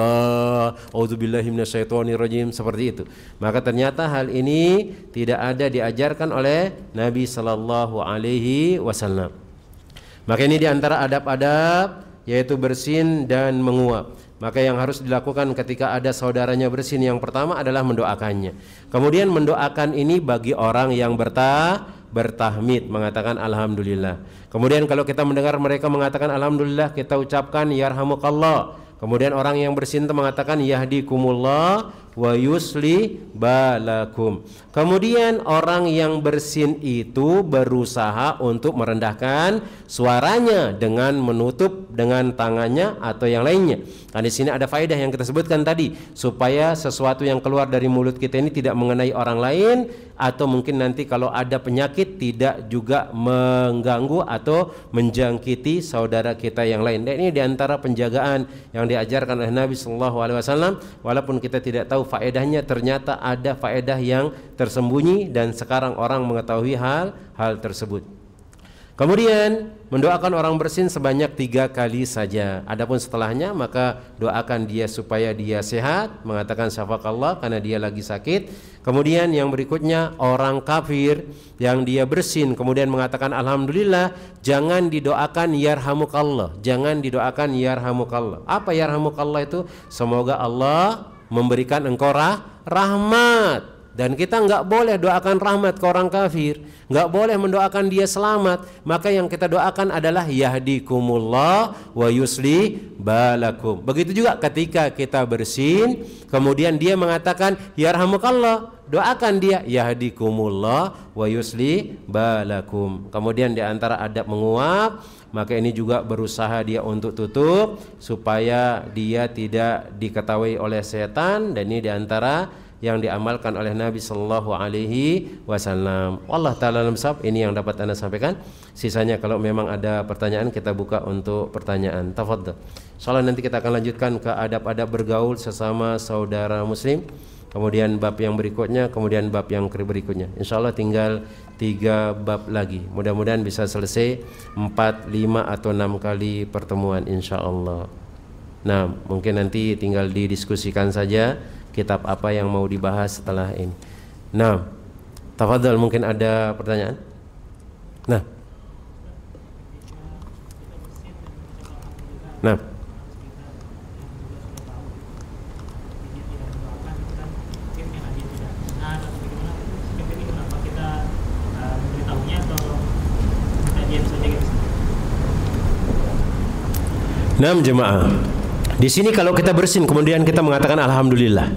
a'udzubillahi minasyaitonirrajim seperti itu. Maka ternyata hal ini tidak ada diajarkan oleh Nabi sallallahu alaihi wasallam. Maka ini diantara adab-adab, yaitu bersin dan menguap. Maka yang harus dilakukan ketika ada saudaranya bersin, yang pertama adalah mendoakannya. Kemudian mendoakan ini bagi orang yang bertahmid, mengatakan alhamdulillah. Kemudian kalau kita mendengar mereka mengatakan alhamdulillah, kita ucapkan yarhamukallah. Kemudian orang yang bersin mengatakan yahdikumullah wa yusli balakum. Kemudian orang yang bersin itu berusaha untuk merendahkan suaranya dengan menutup dengan tangannya atau yang lainnya. Nah, di sini ada faedah yang kita sebutkan tadi, supaya sesuatu yang keluar dari mulut kita ini tidak mengenai orang lain, atau mungkin nanti kalau ada penyakit tidak juga mengganggu atau menjangkiti saudara kita yang lain. Dan ini diantara penjagaan yang diajarkan oleh Nabi SAW. Walaupun kita tidak tahu faedahnya, ternyata ada faedah yang tersembunyi dan sekarang orang mengetahui hal tersebut. Kemudian mendoakan orang bersin sebanyak 3 kali saja. Adapun setelahnya maka doakan dia supaya dia sehat, mengatakan syafakallah karena dia lagi sakit. Kemudian yang berikutnya orang kafir yang dia bersin kemudian mengatakan alhamdulillah, jangan didoakan yarhamukallah, jangan didoakan yarhamukallah. Apa yarhamukallah itu? Semoga Allah memberikan engkau rahmat. Dan kita nggak boleh doakan rahmat ke orang kafir, nggak boleh mendoakan dia selamat. Maka yang kita doakan adalah yahdikumullah wa yusli balakum. Begitu juga ketika kita bersin kemudian dia mengatakan yarhamukallah, doakan dia yahdikumullah wa yusli balakum. Kemudian di antara adab menguap, maka ini juga berusaha dia untuk tutup supaya dia tidak diketahui oleh setan, dan ini di antara yang diamalkan oleh Nabi Sallallahu Alaihi Wasallam. Allah Taala alam shawab. Ini yang dapat Anda sampaikan. Sisanya kalau memang ada pertanyaan kita buka untuk pertanyaan. Tafadhol. Soalnya nanti kita akan lanjutkan ke adab-adab bergaul sesama saudara muslim. Kemudian bab yang berikutnya, kemudian bab yang berikutnya. Insya Allah tinggal 3 bab lagi. Mudah-mudahan bisa selesai 4, 5 atau 6 kali pertemuan insya Allah. Nah, mungkin nanti tinggal didiskusikan saja kitab apa yang mau dibahas setelah ini. Nah, tafadhol, mungkin ada pertanyaan? Nah. Nah, jemaah. Di sini kalau kita bersin kemudian kita mengatakan alhamdulillah,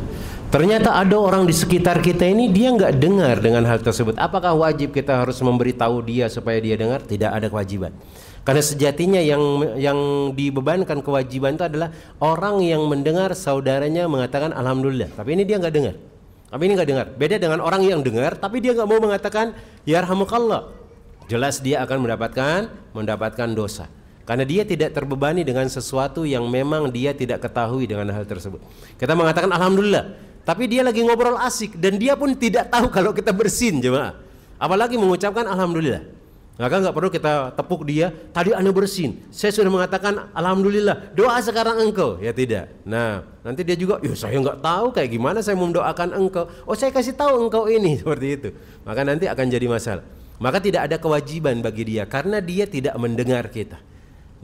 ternyata ada orang di sekitar kita ini dia nggak dengar dengan hal tersebut. Apakah wajib kita harus memberitahu dia supaya dia dengar? Tidak ada kewajiban. Karena sejatinya yang dibebankan kewajiban itu adalah orang yang mendengar saudaranya mengatakan alhamdulillah, tapi ini dia nggak dengar. Tapi ini nggak dengar. Beda dengan orang yang dengar tapi dia nggak mau mengatakan yarhamukallah. Jelas dia akan mendapatkan dosa. Karena dia tidak terbebani dengan sesuatu yang memang dia tidak ketahui dengan hal tersebut. Kita mengatakan alhamdulillah, tapi dia lagi ngobrol asik dan dia pun tidak tahu kalau kita bersin, jemaah. Apalagi mengucapkan alhamdulillah. Maka nggak perlu kita tepuk dia, tadi Anda bersin, saya sudah mengatakan alhamdulillah, doa sekarang engkau. Ya tidak. Nah, nanti dia juga, ya saya nggak tahu kayak gimana saya mendoakan engkau. Oh, saya kasih tahu engkau ini, seperti itu. Maka nanti akan jadi masalah. Maka tidak ada kewajiban bagi dia karena dia tidak mendengar kita.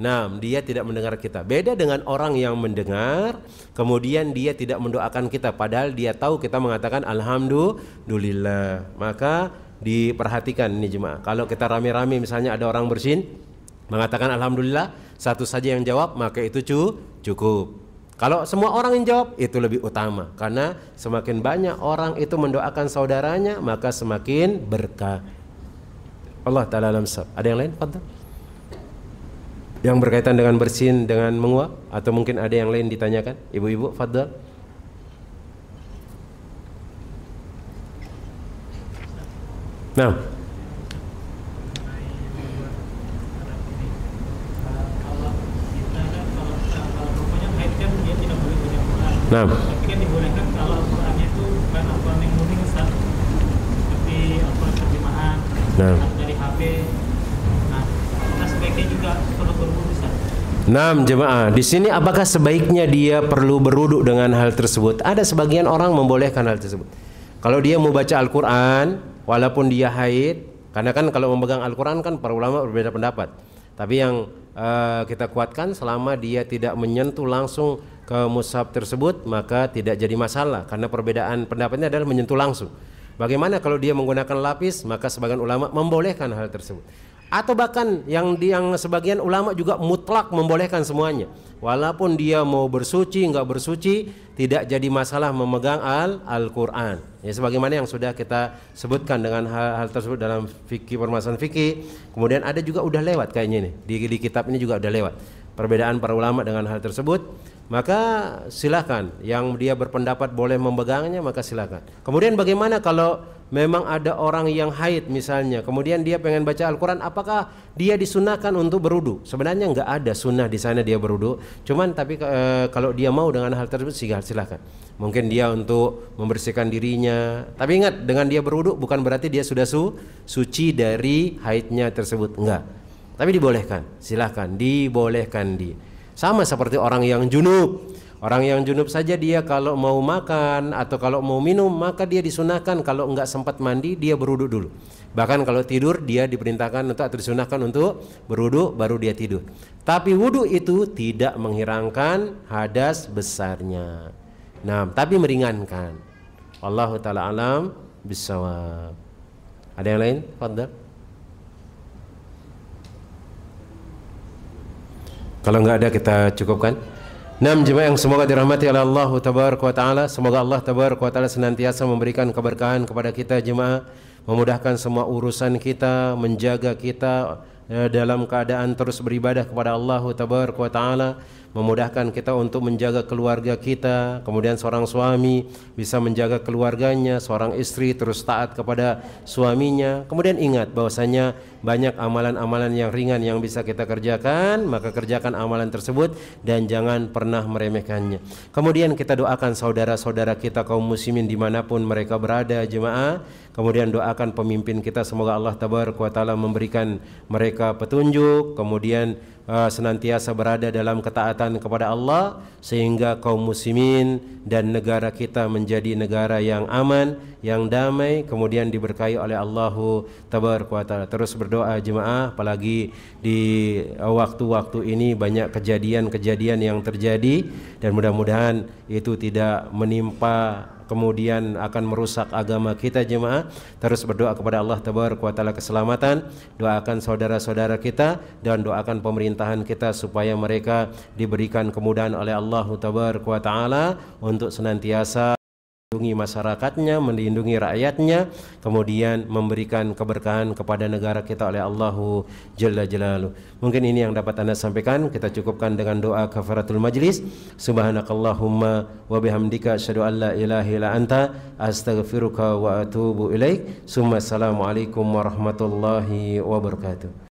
Nah, dia tidak mendengar kita. Beda dengan orang yang mendengar, kemudian dia tidak mendoakan kita, padahal dia tahu kita mengatakan alhamdulillah. Maka diperhatikan ini jemaah. Kalau kita rame-rame misalnya ada orang bersin, mengatakan alhamdulillah, satu saja yang jawab, maka itu cukup. Kalau semua orang yang jawab, itu lebih utama. Karena semakin banyak orang itu mendoakan saudaranya, maka semakin berkah. Allah Ta'ala alam shawab. Ada yang lain? Fadhal. Yang berkaitan dengan bersin, dengan menguap, atau mungkin ada yang lain ditanyakan? Ibu-ibu, fadhal. Nah. Nah. Tapi kan dibolehkan kalau Al-Qur'annya itu bukan Al-Qur'an yang murni, Ustaz. Tapi Al-Qur'an terjemahan dari HP. Nah, apakah sebaiknya juga perlu berwudu, Ustaz? Nah, jemaah, di sini apakah sebaiknya dia perlu berwudu dengan hal tersebut? Ada sebagian orang membolehkan hal tersebut. Kalau dia mau baca Al-Qur'an walaupun dia haid, karena kan kalau memegang Al-Qur'an kan para ulama berbeda pendapat. Tapi yang kita kuatkan selama dia tidak menyentuh langsung ke mushaf tersebut, maka tidak jadi masalah, karena perbedaan pendapatnya adalah menyentuh langsung. Bagaimana kalau dia menggunakan lapis? Maka sebagian ulama membolehkan hal tersebut. Atau bahkan yang sebagian ulama juga mutlak membolehkan semuanya. Walaupun dia mau bersuci, nggak bersuci, tidak jadi masalah memegang Al-Quran. Ya, sebagaimana yang sudah kita sebutkan dengan hal tersebut dalam fikih, permasalahan fikih. Kemudian ada juga udah lewat kayaknya nih di kitab ini juga udah lewat perbedaan para ulama dengan hal tersebut. Maka silakan, yang dia berpendapat boleh memegangnya maka silakan. Kemudian bagaimana kalau memang ada orang yang haid misalnya, kemudian dia pengen baca Al-Quran, apakah dia disunahkan untuk berwudu? Sebenarnya nggak ada sunnah di sana dia berwudu, cuman tapi kalau dia mau dengan hal tersebut silakan. Mungkin dia untuk membersihkan dirinya, tapi ingat, dengan dia berwudu bukan berarti dia sudah suci dari haidnya tersebut, enggak. Tapi dibolehkan, silakan, dibolehkan sama seperti orang yang junub. Orang yang junub saja dia kalau mau makan atau kalau mau minum maka dia disunahkan kalau enggak sempat mandi dia berwudu dulu. Bahkan kalau tidur dia diperintahkan atau disunahkan untuk berwudu baru dia tidur. Tapi wudu itu tidak menghilangkan hadas besarnya. Nah, tapi meringankan. Wallahu taala alam bisawab. Ada yang lain? Fadhal. Kalau enggak ada kita cukupkan. 6 jemaah yang semoga dirahmati oleh Allah tabaraka wa taala. Semoga Allah tabaraka wa taala senantiasa memberikan keberkahan kepada kita jemaah, memudahkan semua urusan kita, menjaga kita dalam keadaan terus beribadah kepada Allah tabaraka wa taala, memudahkan kita untuk menjaga keluarga kita, kemudian seorang suami bisa menjaga keluarganya, seorang istri terus taat kepada suaminya. Kemudian ingat bahwasanya banyak amalan-amalan yang ringan yang bisa kita kerjakan, maka kerjakan amalan tersebut dan jangan pernah meremehkannya. Kemudian kita doakan saudara-saudara kita kaum muslimin dimanapun mereka berada jemaah. Kemudian doakan pemimpin kita, semoga Allah tabaraka wa taala memberikan mereka petunjuk, kemudian senantiasa berada dalam ketaatan kepada Allah sehingga kaum muslimin dan negara kita menjadi negara yang aman, yang damai, kemudian diberkahi oleh Allah tabaraka wa taala. Terus berdoa jemaah, apalagi di waktu-waktu ini banyak kejadian-kejadian yang terjadi, dan mudah-mudahan itu tidak menimpa kemudian akan merusak agama kita jemaah. Terus berdoa kepada Allah tabaraka wa taala keselamatan, doakan saudara-saudara kita dan doakan pemerintahan kita supaya mereka diberikan kemudahan oleh Allah tabaraka wa taala untuk senantiasa melindungi masyarakatnya, melindungi rakyatnya, kemudian memberikan keberkahan kepada negara kita oleh Allahu Jalla Jalaluh. Mungkin ini yang dapat Anda sampaikan. Kita cukupkan dengan doa kafaratul majlis. Subhanakallahumma wa bihamdika asyhadu an la ilaha illa anta astaghfiruka wa atubu ilaik. Assalamualaikum warahmatullahi wabarakatuh.